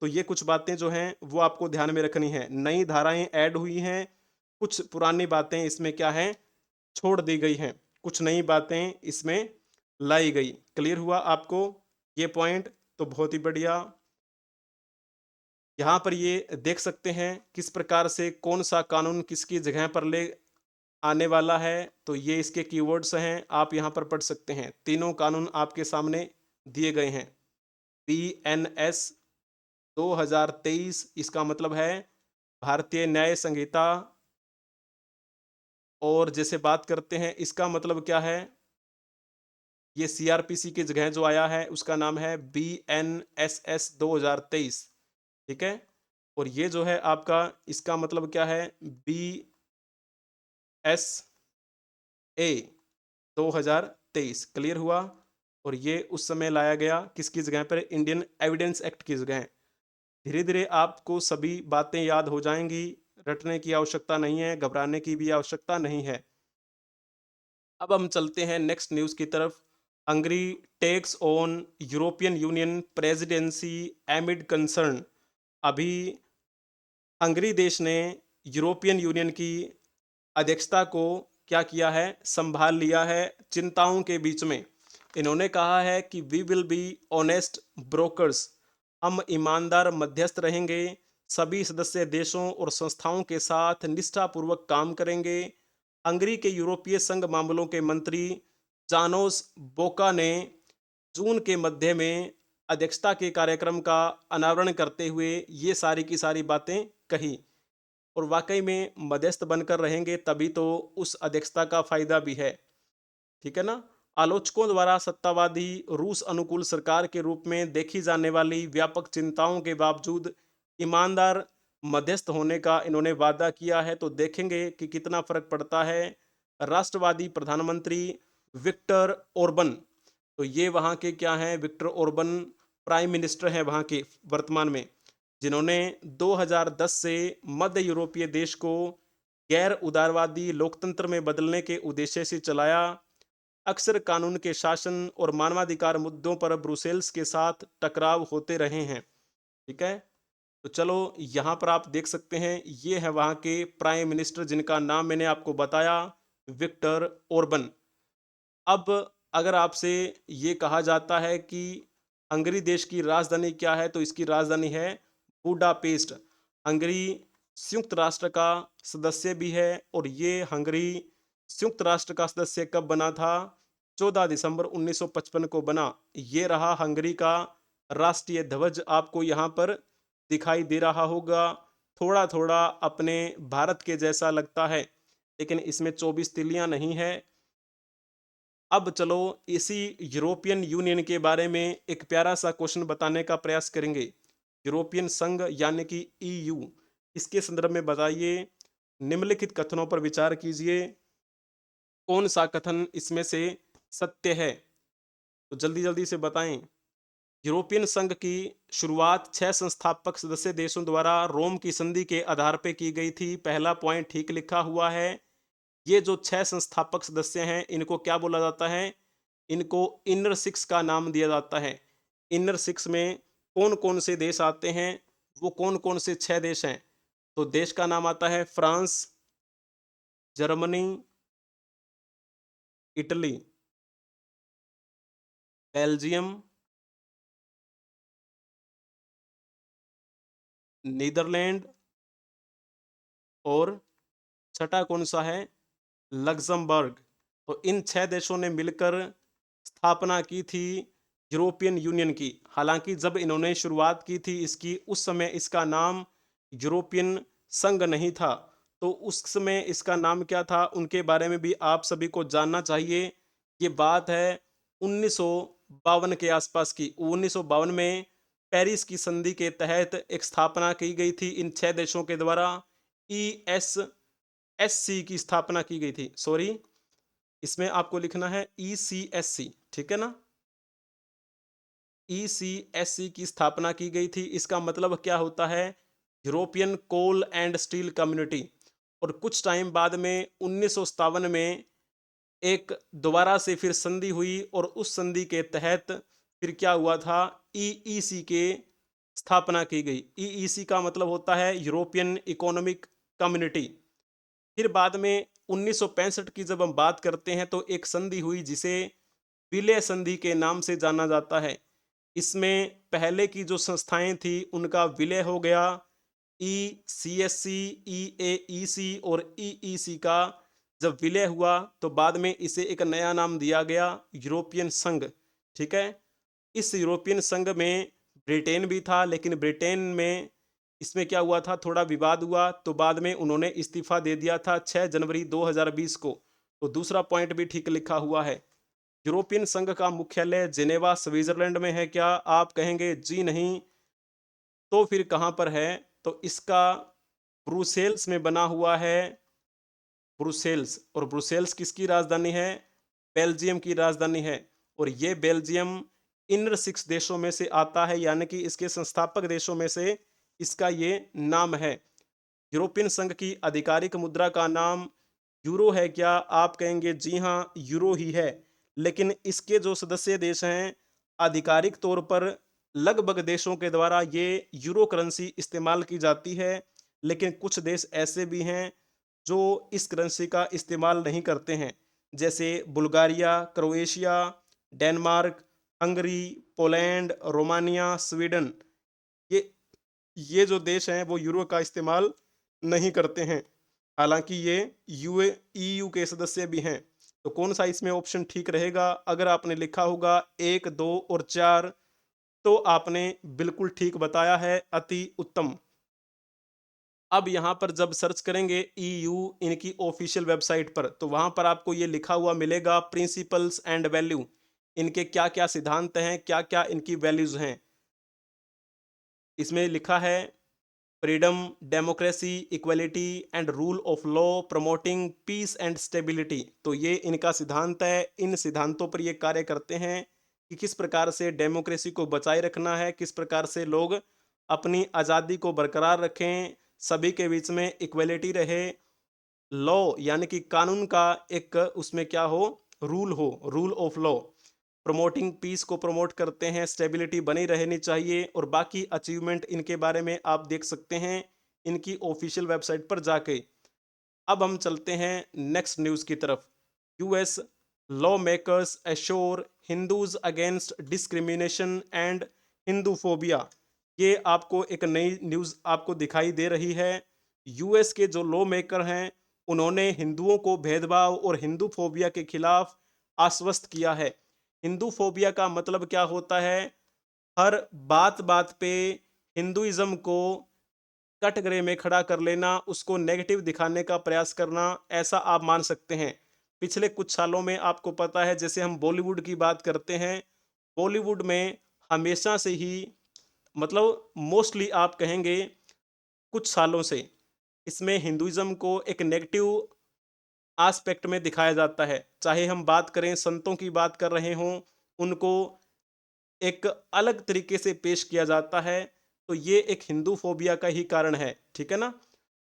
तो ये कुछ बातें जो हैं वो आपको ध्यान में रखनी है। नई धाराएं ऐड हुई हैं, कुछ पुरानी बातें इसमें क्या है, छोड़ दी गई हैं, कुछ नई बातें इसमें लाई गई। क्लियर हुआ आपको ये पॉइंट? तो बहुत ही बढ़िया। यहाँ पर ये देख सकते हैं किस प्रकार से कौन सा कानून किसकी जगह पर ले आने वाला है। तो ये इसके कीवर्ड्स हैं, आप यहाँ पर पढ़ सकते हैं। तीनों कानून आपके सामने दिए गए हैं। PNS 2023 इसका मतलब है भारतीय न्याय संहिता। और जैसे बात करते हैं इसका मतलब क्या है, ये CRPC की जगह जो आया है उसका नाम है BNSS 2023, ठीक है। और ये जो है आपका इसका मतलब क्या है, BSA 2023। क्लियर हुआ? और ये उस समय लाया गया किसकी जगह पर? इंडियन एविडेंस एक्ट की जगह। धीरे धीरे आपको सभी बातें याद हो जाएंगी, रटने की आवश्यकता नहीं है, घबराने की भी आवश्यकता नहीं है। अब हम चलते हैं नेक्स्ट न्यूज़ की तरफ। Hungary takes on European Union presidency amid concern. अभी हंगरी देश ने यूरोपियन यूनियन की अध्यक्षता को क्या किया है, संभाल लिया है चिंताओं के बीच में। इन्होंने कहा है कि we will be honest brokers, हम ईमानदार मध्यस्थ रहेंगे, सभी सदस्य देशों और संस्थाओं के साथ निष्ठापूर्वक काम करेंगे। हंगरी के यूरोपीय संघ मामलों के मंत्री जानोस बोका ने जून के मध्य में अध्यक्षता के कार्यक्रम का अनावरण करते हुए ये सारी की सारी बातें कही। और वाकई में मध्यस्थ बनकर रहेंगे तभी तो उस अध्यक्षता का फायदा भी है, ठीक है ना। आलोचकों द्वारा सत्तावादी रूस अनुकूल सरकार के रूप में देखी जाने वाली व्यापक चिंताओं के बावजूद ईमानदार मध्यस्थ होने का इन्होंने वादा किया है। तो देखेंगे कि कितना फर्क पड़ता है। राष्ट्रवादी प्रधानमंत्री विक्टर ओर्बन, तो ये वहाँ के क्या हैं, विक्टर ओर्बन प्राइम मिनिस्टर हैं वहाँ के वर्तमान में, जिन्होंने 2010 से मध्य यूरोपीय देश को गैर उदारवादी लोकतंत्र में बदलने के उद्देश्य से चलाया। अक्सर कानून के शासन और मानवाधिकार मुद्दों पर ब्रुसेल्स के साथ टकराव होते रहे हैं, ठीक है। तो चलो यहाँ पर आप देख सकते हैं ये है वहाँ के प्राइम मिनिस्टर जिनका नाम मैंने आपको बताया, विक्टर ओर्बन। अब अगर आपसे ये कहा जाता है कि हंगरी देश की राजधानी क्या है, तो इसकी राजधानी है बुडापेस्ट। हंगरी संयुक्त राष्ट्र का सदस्य भी है। और ये हंगरी संयुक्त राष्ट्र का सदस्य कब बना था? 14 दिसंबर 1955 को बना। ये रहा हंगरी का राष्ट्रीय ध्वज, आपको यहाँ पर दिखाई दे रहा होगा। थोड़ा थोड़ा अपने भारत के जैसा लगता है, लेकिन इसमें 24 तिलियां नहीं है। अब चलो इसी यूरोपियन यूनियन के बारे में एक प्यारा सा क्वेश्चन बताने का प्रयास करेंगे। यूरोपियन संघ यानी कि ईयू, इसके संदर्भ में बताइए, निम्नलिखित कथनों पर विचार कीजिए, कौन सा कथन इसमें से सत्य है? तो जल्दी जल्दी से बताएं। यूरोपियन संघ की शुरुआत 6 संस्थापक सदस्य देशों द्वारा रोम की संधि के आधार पर की गई थी। पहला पॉइंट ठीक लिखा हुआ है। ये जो 6 संस्थापक सदस्य हैं, इनको क्या बोला जाता है? इनको इनर सिक्स का नाम दिया जाता है। इनर सिक्स में कौन कौन से देश आते हैं? वो कौन कौन से 6 देश हैं? तो देश का नाम आता है France, Germany, Italy, Belgium, Netherlands, और छठा कौन सा है? लग्जमबर्ग। तो इन 6 देशों ने मिलकर स्थापना की थी यूरोपियन यूनियन की। हालांकि जब इन्होंने शुरुआत की थी इसकी, उस समय इसका नाम यूरोपियन संघ नहीं था। तो उस समय इसका नाम क्या था, उनके बारे में भी आप सभी को जानना चाहिए। ये बात है 1952 के आसपास की। 1952 में पेरिस की संधि के तहत एक स्थापना की गई थी इन 6 देशों के द्वारा। ESSC की स्थापना की गई थी। सॉरी, इसमें आपको लिखना है ECSC, ठीक है ना? ECSC की स्थापना की गई थी। इसका मतलब क्या होता है? European coal and steel community. और कुछ टाइम बाद में 1957 में एक दोबारा से फिर संधि हुई, और उस संधि के तहत फिर क्या हुआ था? EEC के स्थापना की गई। EEC का मतलब होता है यूरोपियन इकोनॉमिक कम्युनिटी। फिर बाद में 1965 की जब हम बात करते हैं, तो एक संधि हुई जिसे विलय संधि के नाम से जाना जाता है। इसमें पहले की जो संस्थाएं थी उनका विलय हो गया। ECSC, EAEC और EEC का जब विलय हुआ, तो बाद में इसे एक नया नाम दिया गया, यूरोपियन संघ। ठीक है। इस यूरोपियन संघ में ब्रिटेन भी था, लेकिन ब्रिटेन में इसमें क्या हुआ था, थोड़ा विवाद हुआ, तो बाद में उन्होंने इस्तीफा दे दिया था 6 जनवरी 2020 को। तो दूसरा पॉइंट भी ठीक लिखा हुआ है। यूरोपियन संघ का मुख्यालय जेनेवा स्विट्जरलैंड में है क्या? आप कहेंगे जी नहीं। तो फिर कहाँ पर है? तो इसका ब्रुसेल्स में बना हुआ है। ब्रुसेल्स। और ब्रुसेल्स किसकी राजधानी है? बेल्जियम की राजधानी है। और ये बेल्जियम इनर सिक्स देशों में से आता है, यानी कि इसके संस्थापक देशों में से इसका ये नाम है। यूरोपियन संघ की आधिकारिक मुद्रा का नाम यूरो है क्या? आप कहेंगे जी हाँ, यूरो ही है। लेकिन इसके जो सदस्य देश हैं, आधिकारिक तौर पर लगभग देशों के द्वारा ये यूरो करेंसी इस्तेमाल की जाती है। लेकिन कुछ देश ऐसे भी हैं जो इस करेंसी का इस्तेमाल नहीं करते हैं, जैसे Bulgaria, Croatia, Denmark, Hungary, Poland, Romania, Sweden. ये ये जो देश हैं वो यूरो का इस्तेमाल नहीं करते हैं। हालांकि ये ईयू के सदस्य भी हैं। तो कौन सा इसमें ऑप्शन ठीक रहेगा? अगर आपने लिखा होगा 1, 2 और 4, तो आपने बिल्कुल ठीक बताया है, अति उत्तम। अब यहाँ पर जब सर्च करेंगे ईयू इनकी ऑफिशियल वेबसाइट पर, तो वहां पर आपको ये लिखा हुआ मिलेगा, प्रिंसिपल्स एंड वैल्यू। इनके क्या क्या सिद्धांत हैं, क्या क्या इनकी वैल्यूज हैं। इसमें लिखा है freedom, democracy, equality and rule of law, promoting peace and stability. तो ये इनका सिद्धांत है। इन सिद्धांतों पर ये कार्य करते हैं कि किस प्रकार से डेमोक्रेसी को बचाए रखना है, किस प्रकार से लोग अपनी आज़ादी को बरकरार रखें, सभी के बीच में इक्वलिटी रहे, लॉ यानी कि कानून का एक उसमें क्या हो, रूल हो, rule of law, promoting peace को प्रमोट करते हैं, स्टेबिलिटी बनी रहनी चाहिए। और बाकी अचीवमेंट इनके बारे में आप देख सकते हैं इनकी ऑफिशियल वेबसाइट पर जाके। अब हम चलते हैं नेक्स्ट न्यूज़ की तरफ। US law makers assure Hindus against discrimination and Hinduphobia. ये आपको एक नई न्यूज़ आपको दिखाई दे रही है। यूएस के जो लॉ मेकर हैं उन्होंने हिंदुओं को भेदभाव और हिंदू फोबिया के खिलाफ आश्वस्त किया है। हिंदू फोबिया का मतलब क्या होता है? हर बात बात पे हिंदुइज्म को कटघरे में खड़ा कर लेना, उसको नेगेटिव दिखाने का प्रयास करना, ऐसा आप मान सकते हैं। पिछले कुछ सालों में आपको पता है, जैसे हम बॉलीवुड की बात करते हैं, बॉलीवुड में हमेशा से ही, मतलब मोस्टली आप कहेंगे कुछ सालों से, इसमें हिंदुइज्म को एक नेगेटिव एस्पेक्ट में दिखाया जाता है। चाहे हम बात करें, संतों की बात कर रहे हों, उनको एक अलग तरीके से पेश किया जाता है। तो ये एक हिंदू फोबिया का ही कारण है, ठीक है ना?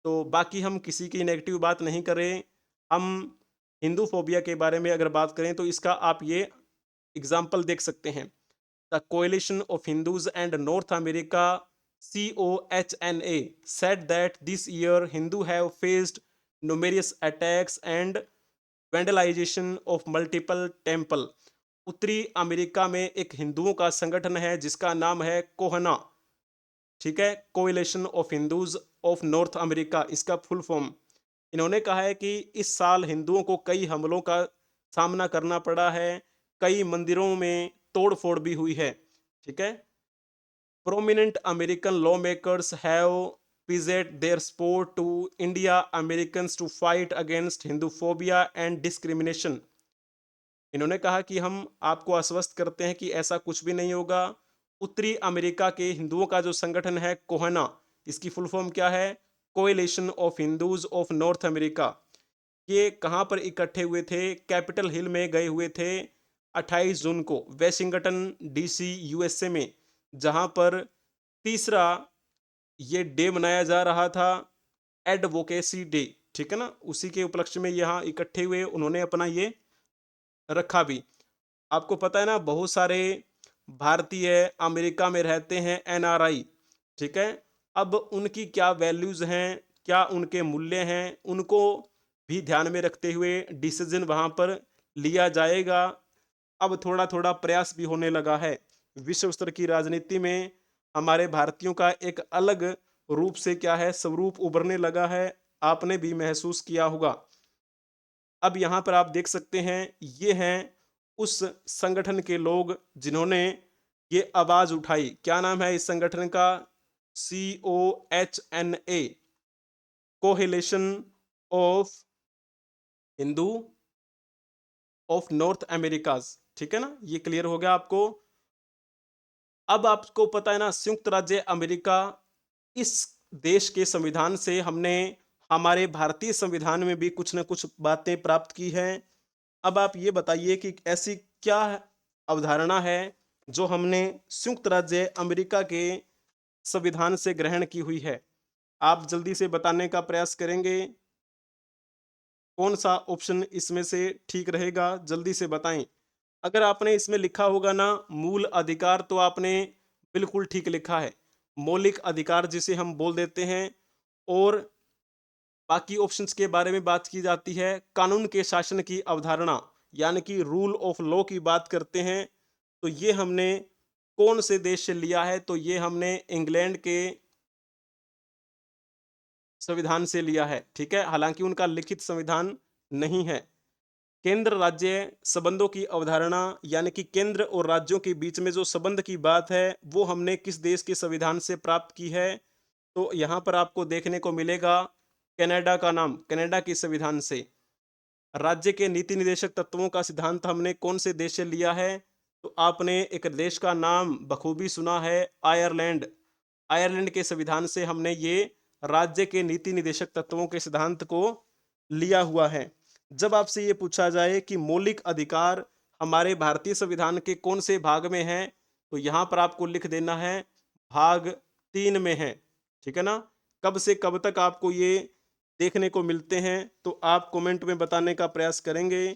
तो बाकी हम किसी की नेगेटिव बात नहीं करें, हम हिंदू फोबिया के बारे में अगर बात करें तो इसका आप ये एग्जाम्पल देख सकते हैं। The coalition of Hindus and north America COHNA said that this year Hindu have faced numerous attacks and vandalization of multiple temple। उत्तरी अमेरिका में एक हिंदुओं का संगठन है जिसका नाम है कोहना, ठीक है, coalition of Hindus of north America, इसका फुल फॉर्म। इन्होंने कहा है कि इस साल हिंदुओं को कई हमलों का सामना करना पड़ा है, कई मंदिरों में तोड़-फोड़ भी हुई है, ठीक है। Prominent American lawmakers have pledged their support to India Americans to fight against Hinduphobia and discrimination. इन्होंने कहा कि हम आपको आश्वस्त करते हैं कि ऐसा कुछ भी नहीं होगा। उत्तरी अमेरिका के हिंदुओं का जो संगठन है कोहना, इसकी फुल फॉर्म क्या है? Coalition of Hindus of north America. ये कहाँ पर इकट्ठे हुए थे? कैपिटल हिल में गए हुए थे 28 जून को, वेशिंगटन DC USA में, जहाँ पर तीसरा ये डे मनाया जा रहा था, एडवोकेसी डे, ठीक है ना? उसी के उपलक्ष्य में यहाँ इकट्ठे हुए, उन्होंने अपना ये रखा भी। आपको पता है ना, बहुत सारे भारतीय अमेरिका में रहते हैं, NRI, ठीक है। अब उनकी क्या वैल्यूज हैं, क्या उनके मूल्य हैं, उनको भी ध्यान में रखते हुए डिसीजन वहां पर लिया जाएगा। अब थोड़ा थोड़ा प्रयास भी होने लगा है। विश्व स्तर की राजनीति में हमारे भारतीयों का एक अलग रूप से क्या है, स्वरूप उभरने लगा है। आपने भी महसूस किया होगा। अब यहाँ पर आप देख सकते हैं, ये हैं उस संगठन के लोग जिन्होंने ये आवाज उठाई। क्या नाम है इस संगठन का? COHNA, coalition of Hindu of North Americas, ठीक है ना? ये क्लियर हो गया आपको। अब आपको पता है ना, संयुक्त राज्य अमेरिका, इस देश के संविधान से हमने हमारे भारतीय संविधान में भी कुछ न कुछ बातें प्राप्त की हैं। अब आप ये बताइए कि ऐसी क्या अवधारणा है जो हमने संयुक्त राज्य अमेरिका के संविधान से ग्रहण की हुई है? आप जल्दी से बताने का प्रयास करेंगे। कौन सा ऑप्शन इसमें से ठीक रहेगा, जल्दी से बताएं। अगर आपने इसमें लिखा होगा ना मूल अधिकार, तो आपने बिल्कुल ठीक लिखा है। मौलिक अधिकार जिसे हम बोल देते हैं। और बाकी ऑप्शंस के बारे में बात की जाती है। कानून के शासन की अवधारणा, यानी कि रूल ऑफ लॉ की बात करते हैं, तो ये हमने कौन से देश से लिया है? तो ये हमने इंग्लैंड के संविधान से लिया है, ठीक है। हालांकि उनका लिखित संविधान नहीं है। केंद्र राज्य संबंधों की अवधारणा, यानी कि केंद्र और राज्यों के बीच में जो संबंध की बात है, वो हमने किस देश के संविधान से प्राप्त की है? तो यहाँ पर आपको देखने को मिलेगा कनाडा का नाम, कनाडा के संविधान से। राज्य के नीति निदेशक तत्वों का सिद्धांत हमने कौन से देश से लिया है? तो आपने एक देश का नाम बखूबी सुना है, आयरलैंड। आयरलैंड के संविधान से हमने ये राज्य के नीति निदेशक तत्वों के सिद्धांत को लिया हुआ है। जब आपसे ये पूछा जाए कि मौलिक अधिकार हमारे भारतीय संविधान के कौन से भाग में है, तो यहाँ पर आपको लिख देना है भाग 3 में है, ठीक है ना? कब से कब तक आपको ये देखने को मिलते हैं, तो आप कमेंट में बताने का प्रयास करेंगे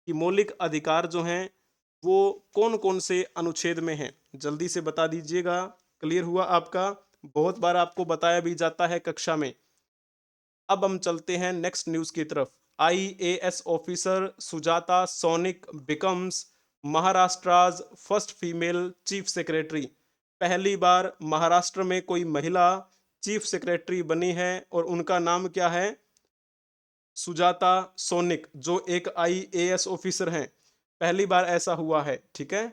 कि मौलिक अधिकार जो हैं वो कौन कौन से अनुच्छेद में हैं। जल्दी से बता दीजिएगा। क्लियर हुआ आपका? बहुत बार आपको बताया भी जाता है कक्षा में। अब हम चलते हैं नेक्स्ट न्यूज़ की तरफ। IAS officer Sujata Saunik becomes Maharashtra's first female chief secretary. पहली बार महाराष्ट्र में कोई महिला चीफ सेक्रेटरी बनी है और उनका नाम क्या है? सुजाता सोनिक, जो एक आईएएस ऑफिसर हैं। पहली बार ऐसा हुआ है, ठीक है।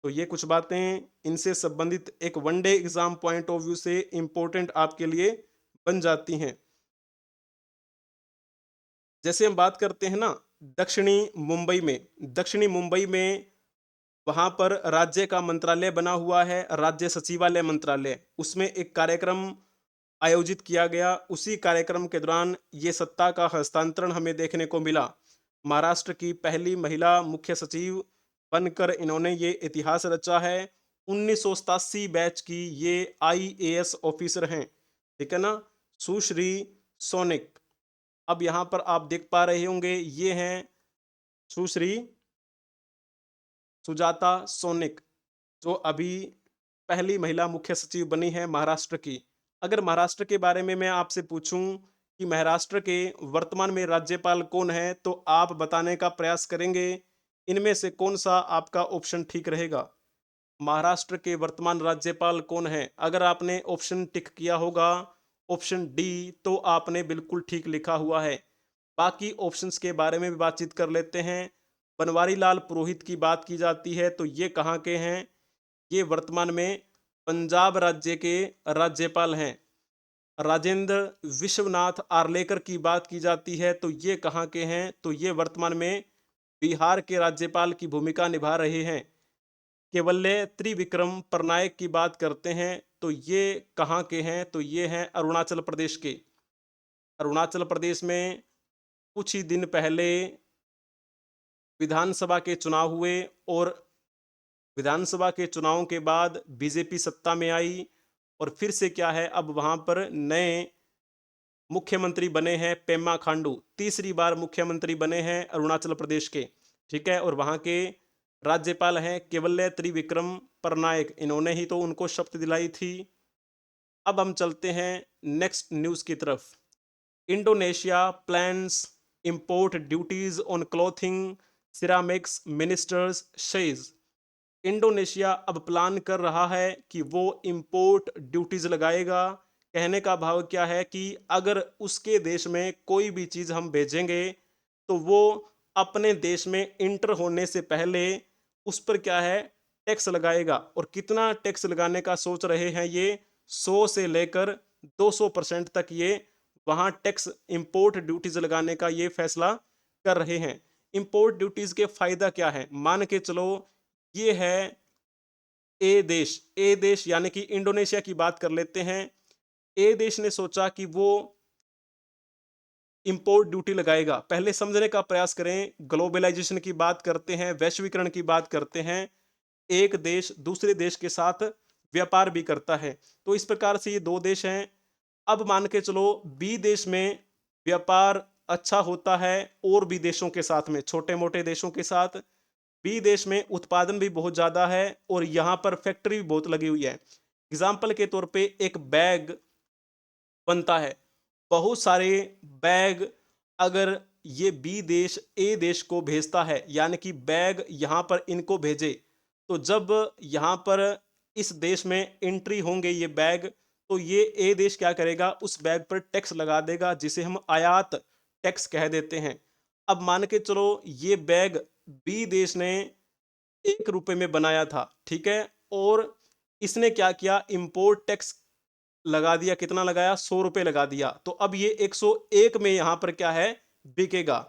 तो ये कुछ बातें इनसे संबंधित एक one day exam point of view से इंपॉर्टेंट आपके लिए बन जाती हैं। जैसे हम बात करते हैं ना, दक्षिणी मुंबई में, दक्षिणी मुंबई में वहां पर राज्य का मंत्रालय बना हुआ है, राज्य सचिवालय मंत्रालय। उसमें एक कार्यक्रम आयोजित किया गया। उसी कार्यक्रम के दौरान ये सत्ता का हस्तांतरण हमें देखने को मिला। महाराष्ट्र की पहली महिला मुख्य सचिव बनकर इन्होंने ये इतिहास रचा है। 1987 बैच की ये आईएएस ऑफिसर हैं, ठीक है ना, सुश्री सोनिक। अब यहाँ पर आप देख पा रहे होंगे, ये हैं सुश्री सुजाता सोनिक, जो अभी पहली महिला मुख्य सचिव बनी है महाराष्ट्र की। अगर महाराष्ट्र के बारे में मैं आपसे पूछूं कि महाराष्ट्र के वर्तमान में राज्यपाल कौन है, तो आप बताने का प्रयास करेंगे इनमें से कौन सा आपका ऑप्शन ठीक रहेगा? महाराष्ट्र के वर्तमान राज्यपाल कौन है? अगर आपने ऑप्शन टिक किया होगा ऑप्शन डी, तो आपने बिल्कुल ठीक लिखा हुआ है। बाकी ऑप्शंस के बारे में भी बातचीत कर लेते हैं। बनवारी लाल पुरोहित की बात की जाती है तो ये कहाँ के हैं? ये वर्तमान में पंजाब राज्य के राज्यपाल हैं। राजेंद्र विश्वनाथ आर्लेकर की बात की जाती है तो ये कहाँ के हैं? तो ये वर्तमान में बिहार के राज्यपाल की भूमिका निभा रहे हैं। केवल्य त्रिविक्रम परनायक की बात करते हैं तो ये कहाँ के हैं? तो ये हैं अरुणाचल प्रदेश के। अरुणाचल प्रदेश में कुछ ही दिन पहले विधानसभा के चुनाव हुए और विधानसभा के चुनावों के बाद बीजेपी सत्ता में आई और फिर से क्या है, अब वहां पर नए मुख्यमंत्री बने हैं पेमा खांडू। तीसरी बार मुख्यमंत्री बने हैं अरुणाचल प्रदेश के, ठीक है। और वहां के राज्यपाल हैं केवल्य त्रिविक्रम परनायक, इन्होंने ही तो उनको शपथ दिलाई थी। अब हम चलते हैं नेक्स्ट न्यूज की तरफ। Indonesia plans import duties on clothing ceramics ministers says. Indonesia अब प्लान कर रहा है कि वो इंपोर्ट ड्यूटीज लगाएगा। कहने का भाव क्या है कि अगर उसके देश में कोई भी चीज हम भेजेंगे तो वो अपने देश में इंटर होने से पहले उस पर क्या है, टैक्स लगाएगा। और कितना टैक्स लगाने का सोच रहे हैं ये? 100 से लेकर 200% तक ये वहां टैक्स इंपोर्ट ड्यूटीज लगाने का ये फैसला कर रहे हैं। इंपोर्ट ड्यूटीज के फायदा क्या है? मान के चलो ये है ए देश यानी कि इंडोनेशिया की बात कर लेते हैं। ए देश ने सोचा कि वो इंपोर्ट ड्यूटी लगाएगा। पहले समझने का प्रयास करें, ग्लोबलाइजेशन की बात करते हैं, वैश्वीकरण की बात करते हैं। एक देश दूसरे देश के साथ व्यापार भी करता है, तो इस प्रकार से ये दो देश हैं। अब मान के चलो बी देश में व्यापार अच्छा होता है और भी देशों के साथ में, छोटे मोटे देशों के साथ। बी देश में उत्पादन भी बहुत ज्यादा है और यहाँ पर फैक्ट्री भी बहुत लगी हुई है। एग्जाम्पल के तौर पे एक बैग बनता है, बहुत सारे बैग अगर ये बी देश ए देश को भेजता है, यानी कि बैग यहाँ पर इनको भेजे, तो जब यहाँ पर इस देश में एंट्री होंगे ये बैग, तो ये ए देश क्या करेगा, उस बैग पर टैक्स लगा देगा, जिसे हम आयात टैक्स कह देते हैं। अब मान के चलो ये बैग बी देश ने 1 रुपए में बनाया था, ठीक है, और इसने क्या किया, इंपोर्ट टैक्स लगा दिया। कितना लगाया? 100 रुपए लगा दिया। तो अब ये 101 में यहां पर क्या है, बिकेगा।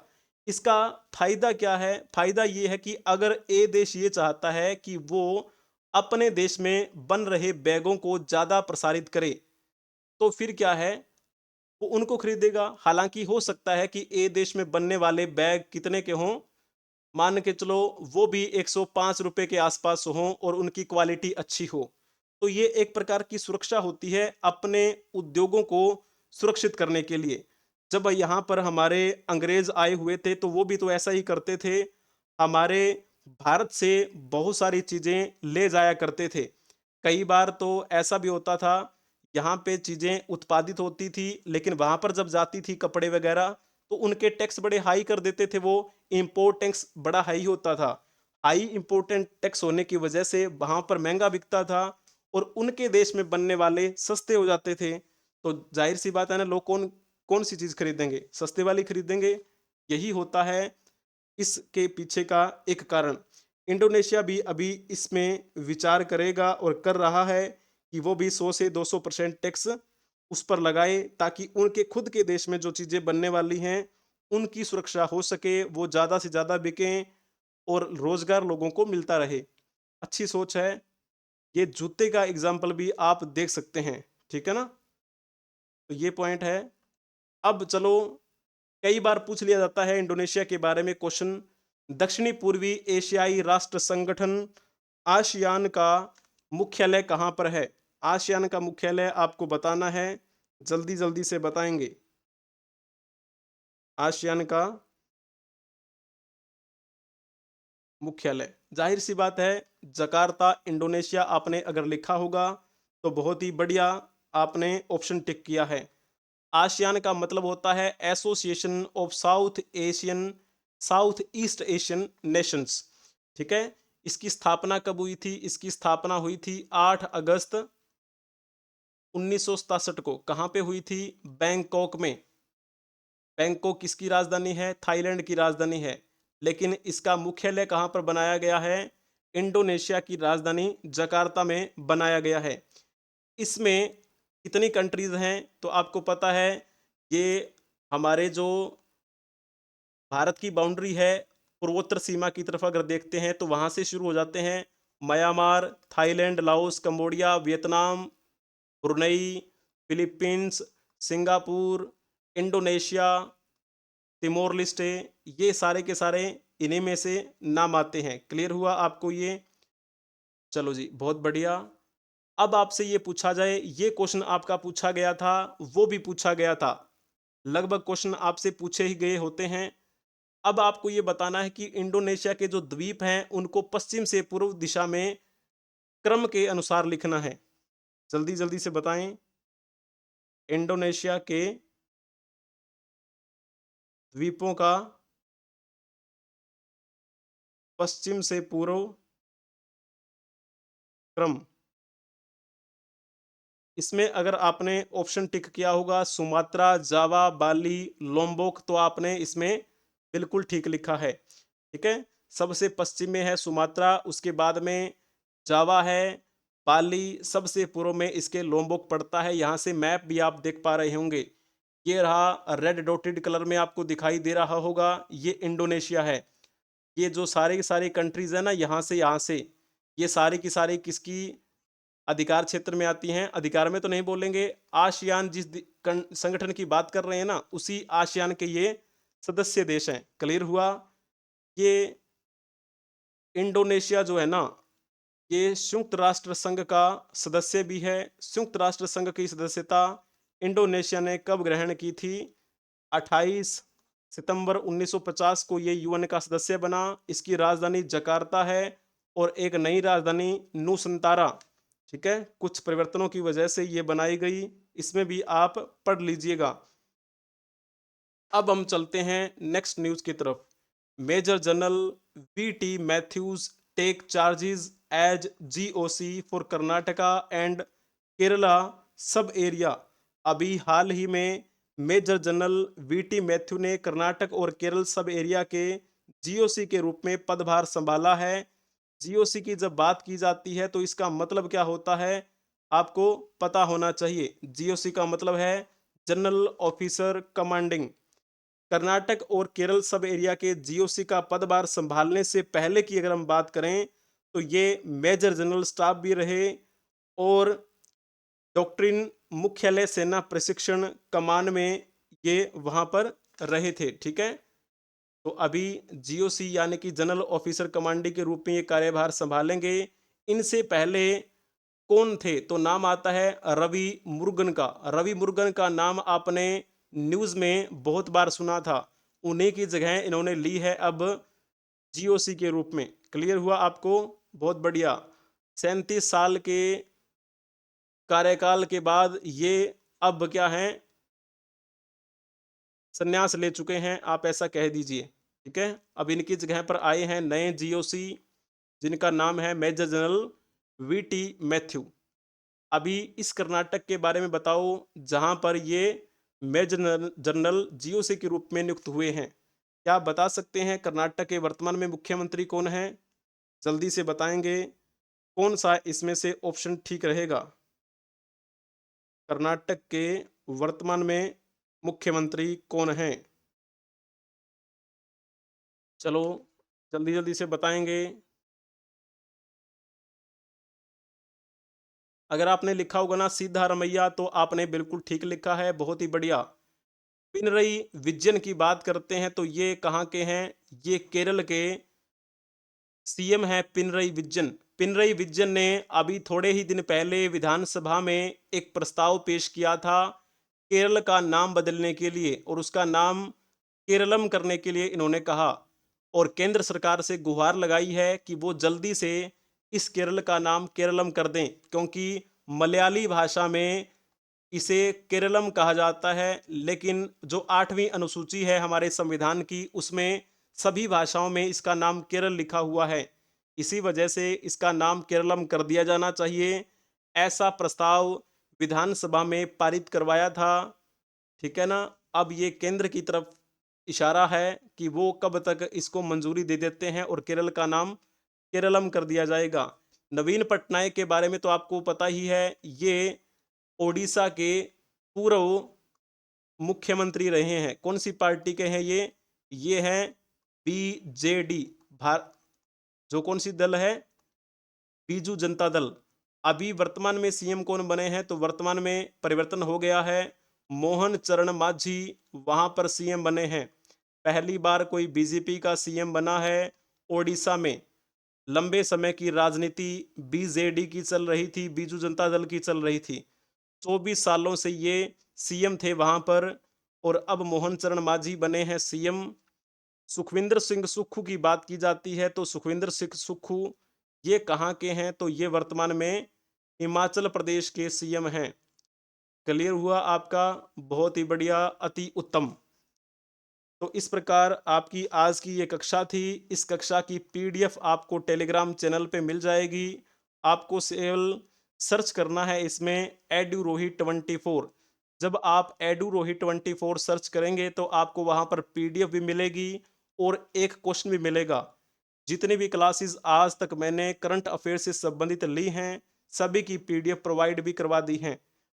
इसका फायदा क्या है? फायदा ये है कि अगर ए देश ये चाहता है कि वो अपने देश में बन रहे बैगों को ज्यादा प्रसारित करे, तो फिर क्या है, वो उनको खरीदेगा। हालांकि हो सकता है कि ए देश में बनने वाले बैग कितने के हों, मान के चलो वो भी 105 रुपए के आसपास हों और उनकी क्वालिटी अच्छी हो। तो ये एक प्रकार की सुरक्षा होती है अपने उद्योगों को सुरक्षित करने के लिए। जब यहाँ पर हमारे अंग्रेज आए हुए थे तो वो भी तो ऐसा ही करते थे, हमारे भारत से बहुत सारी चीजें ले जाया करते थे। कई बार तो ऐसा भी होता था, यहाँ पे चीजें उत्पादित होती थी लेकिन वहां पर जब जाती थी कपड़े वगैरह, तो उनके टैक्स बड़े हाई कर देते थे। वो इंपोर्ट टैक्स बड़ा हाई होता था। हाई इंपोर्टेंट टैक्स होने की वजह से वहां पर महंगा बिकता था और उनके देश में बनने वाले सस्ते हो जाते थे। तो जाहिर सी बात है ना, लोग कौन कौन सी चीज खरीदेंगे? सस्ते वाली खरीदेंगे। यही होता है इसके पीछे का एक कारण। इंडोनेशिया भी अभी इसमें विचार करेगा और कर रहा है कि वो भी 100 से 200% टैक्स उस पर लगाए, ताकि उनके खुद के देश में जो चीजें बनने वाली हैं उनकी सुरक्षा हो सके, वो ज्यादा से ज्यादा बिकें और रोजगार लोगों को मिलता रहे। अच्छी सोच है। ये जूते का एग्जाम्पल भी आप देख सकते हैं, ठीक है ना? तो ये पॉइंट है। अब चलो, कई बार पूछ लिया जाता है इंडोनेशिया के बारे में क्वेश्चन। दक्षिणी पूर्वी एशियाई राष्ट्र संगठन आसियान का मुख्यालय कहाँ पर है? आसियान का मुख्यालय आपको बताना है, जल्दी जल्दी से बताएंगे। आसियान का मुख्यालय, जाहिर सी बात है, जकार्ता इंडोनेशिया आपने अगर लिखा होगा तो बहुत ही बढ़िया, आपने ऑप्शन टिक किया है। आसियान का मतलब होता है association of south east Asian Nations, ठीक है। इसकी स्थापना कब हुई थी? इसकी स्थापना हुई थी 8 अगस्त 1967 को। कहाँ पे हुई थी? बैंकॉक में। बैंकॉक किसकी राजधानी है? थाईलैंड की राजधानी है। लेकिन इसका मुख्यालय कहाँ पर बनाया गया है? इंडोनेशिया की राजधानी जकार्ता में बनाया गया है। इसमें कितनी कंट्रीज हैं तो आपको पता है, ये हमारे जो भारत की बाउंड्री है, पूर्वोत्तर सीमा की तरफ अगर देखते हैं तो वहां से शुरू हो जाते हैं Myanmar, Thailand, Laos, Cambodia, Vietnam, Brunei, Philippines, Singapore, Indonesia, Timor Leste, ये सारे के सारे इन्हीं में से नाम आते हैं। क्लियर हुआ आपको ये? चलो जी, बहुत बढ़िया। अब आपसे ये पूछा जाए, ये क्वेश्चन आपका पूछा गया था, वो भी पूछा गया था, लगभग क्वेश्चन आपसे पूछे ही गए होते हैं। अब आपको ये बताना है कि इंडोनेशिया के जो द्वीप हैं उनको पश्चिम से पूर्व दिशा में क्रम के अनुसार लिखना है। जल्दी जल्दी से बताएं। इंडोनेशिया के द्वीपों का पश्चिम से पूर्व क्रम। इसमें अगर आपने ऑप्शन टिक किया होगा सुमात्रा, जावा, बाली, लोम्बोक, तो आपने इसमें बिल्कुल ठीक लिखा है, ठीक है। सबसे पश्चिम में है सुमात्रा, उसके बाद में जावा है, बाली, सबसे पूर्व में इसके लोम्बोक पड़ता है। यहाँ से मैप भी आप देख पा रहे होंगे, ये रहा रेड डॉटेड कलर में आपको दिखाई दे रहा होगा, ये इंडोनेशिया है। ये जो सारे की सारी कंट्रीज है ना, यहाँ से ये सारी की सारी किसकी अधिकार क्षेत्र में आती हैं? अधिकार में तो नहीं बोलेंगे, आसियान जिस संगठन की बात कर रहे हैं ना, उसी आसियान के ये सदस्य देश हैं। क्लियर हुआ? ये इंडोनेशिया जो है ना, ये संयुक्त राष्ट्र संघ का सदस्य भी है। संयुक्त राष्ट्र संघ की सदस्यता इंडोनेशिया ने कब ग्रहण की थी? 28 सितंबर 1950 को ये यूएन का सदस्य बना। इसकी राजधानी जकार्ता है और एक नई राजधानी नूसंतारा, ठीक है, कुछ परिवर्तनों की वजह से ये बनाई गई। इसमें भी आप पढ़ लीजिएगा। अब हम चलते हैं नेक्स्ट न्यूज की तरफ। Major general V T. Mathews take charges as GOC for Karnataka and Kerala sub area. अभी हाल ही में मेजर जनरल वी.टी. मैथ्यू ने कर्नाटक और केरल सब एरिया के जीओसी के रूप में पदभार संभाला है। जीओसी की जब बात की जाती है तो इसका मतलब क्या होता है आपको पता होना चाहिए। जीओसी का मतलब है जनरल ऑफिसर कमांडिंग। कर्नाटक और केरल सब एरिया के जीओसी का पदभार संभालने से पहले की अगर हम बात करें तो ये मेजर जनरल स्टाफ भी रहे और डॉक्ट्रिन मुख्यालय सेना प्रशिक्षण कमान में ये वहां पर रहे थे, ठीक है। तो अभी जीओसी यानी कि जनरल ऑफिसर कमांडिंग के रूप में ये कार्यभार संभालेंगे। इनसे पहले कौन थे? तो नाम आता है रवि मुरुगन का। रवि मुरुगन का नाम आपने न्यूज में बहुत बार सुना था। उन्हीं की जगह इन्होंने ली है अब जीओसी के रूप में। क्लियर हुआ आपको? बहुत बढ़िया। 37 साल के कार्यकाल के बाद ये अब क्या है, संन्यास ले चुके हैं, आप ऐसा कह दीजिए, ठीक है। अब इनकी जगह पर आए हैं नए जीओसी जिनका नाम है मेजर जनरल वी.टी. मैथ्यू। अभी इस कर्नाटक के बारे में बताओ जहां पर ये मेजर जनरल जीओसी के रूप में नियुक्त हुए हैं। क्या आप बता सकते हैं कर्नाटक के वर्तमान में मुख्यमंत्री कौन है? जल्दी से बताएंगे। कौन सा इसमें से ऑप्शन ठीक रहेगा? कर्नाटक के वर्तमान में मुख्यमंत्री कौन हैं? चलो जल्दी जल्दी से बताएंगे। अगर आपने लिखा होगा ना सिद्धारमैया तो आपने बिल्कुल ठीक लिखा है, बहुत ही बढ़िया। पिनरई विजयन की बात करते हैं तो ये कहाँ के हैं? ये केरल के सीएम है पिनरई विजयन। पिनरई विजयन ने अभी थोड़े ही दिन पहले विधानसभा में एक प्रस्ताव पेश किया था केरल का नाम बदलने के लिए, और उसका नाम केरलम करने के लिए इन्होंने कहा, और केंद्र सरकार से गुहार लगाई है कि वो जल्दी से इस केरल का नाम केरलम कर दें, क्योंकि मलयाली भाषा में इसे केरलम कहा जाता है, लेकिन जो 8वीं अनुसूची है हमारे संविधान की उसमें सभी भाषाओं में इसका नाम केरल लिखा हुआ है। इसी वजह से इसका नाम केरलम कर दिया जाना चाहिए। ऐसा प्रस्ताव विधानसभा में पारित करवाया था, ठीक है ना? अब ये केंद्र की तरफ इशारा है कि वो कब तक इसको मंजूरी दे देते हैं और केरल का नाम केरलम कर दिया जाएगा। नवीन पटनायक के बारे में तो आपको पता ही है, ये ओडिशा के पूर्व मुख्यमंत्री रहे हैं। कौन सी पार्टी के हैं ये हैं बीजेडी, भार जो कौन सी दल है? बीजू जनता दल। अभी वर्तमान में सीएम कौन बने हैं? तो वर्तमान में परिवर्तन हो गया है, मोहन चरण मांझी वहां पर सीएम बने हैं। पहली बार कोई बीजेपी का सीएम बना है ओडिशा में। लंबे समय की राजनीति बीजेडी की चल रही थी, बीजू जनता दल की चल रही थी। 24 सालों से ये सीएम थे वहां पर, और अब मोहन चरण मांझी बने हैं सीएम। सुखविंदर सिंह सुक्खू की बात की जाती है तो सुखविंदर सिंह सुक्खू ये कहाँ के हैं? तो ये वर्तमान में हिमाचल प्रदेश के सीएम हैं। क्लियर हुआ आपका? बहुत ही बढ़िया, अति उत्तम। तो इस प्रकार आपकी आज की ये कक्षा थी। इस कक्षा की पीडीएफ आपको टेलीग्राम चैनल पे मिल जाएगी। आपको केवल सर्च करना है इसमें एडुरोही24। जब आप एडुरोही24 सर्च करेंगे तो आपको वहां पर पीडीएफ भी मिलेगी और एक क्वेश्चन भी मिलेगा। जितनी भी क्लासेस आज तक मैंने करंट अफेयर से संबंधित ली हैं सभी की पीडीएफ प्रोवाइड भी करवा दी हैं।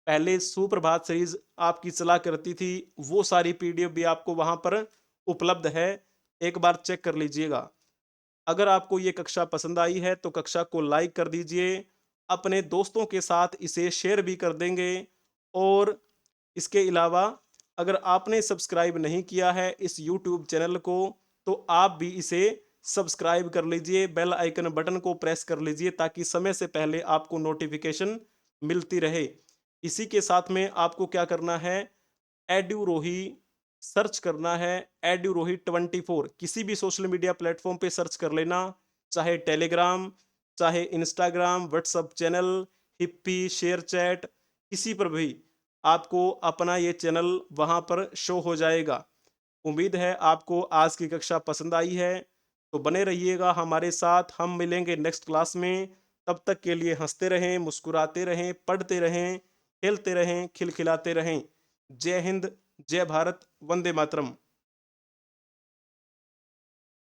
पहले सुप्रभात सीरीज आपकी चला करती थी, वो सारी पीडीएफ भी आपको वहां पर उपलब्ध है, एक बार चेक कर लीजिएगा। अगर आपको ये कक्षा पसंद आई है तो कक्षा को लाइक कर दीजिए, अपने दोस्तों के साथ इसे शेयर भी कर देंगे। और इसके अलावा अगर आपने सब्सक्राइब नहीं किया है इस यूट्यूब चैनल को तो आप भी इसे सब्सक्राइब कर लीजिए, बेल आइकन बटन को प्रेस कर लीजिए ताकि समय से पहले आपको नोटिफिकेशन मिलती रहे। इसी के साथ में आपको क्या करना है, एड्यूरोही सर्च करना है, एड्यूरोही24 किसी भी सोशल मीडिया प्लेटफॉर्म पे सर्च कर लेना, चाहे टेलीग्राम, चाहे इंस्टाग्राम, व्हाट्सअप चैनल, हिप्पी, शेयर चैट, किसी पर भी आपको अपना ये चैनल वहां पर शो हो जाएगा। उम्मीद है आपको आज की कक्षा पसंद आई है, तो बने रहिएगा हमारे साथ। हम मिलेंगे नेक्स्ट क्लास में, तब तक के लिए हंसते रहें, मुस्कुराते रहें, पढ़ते रहें, खेलते रहें, खिलखिलाते रहें। जय हिंद, जय भारत, वंदे मातरम।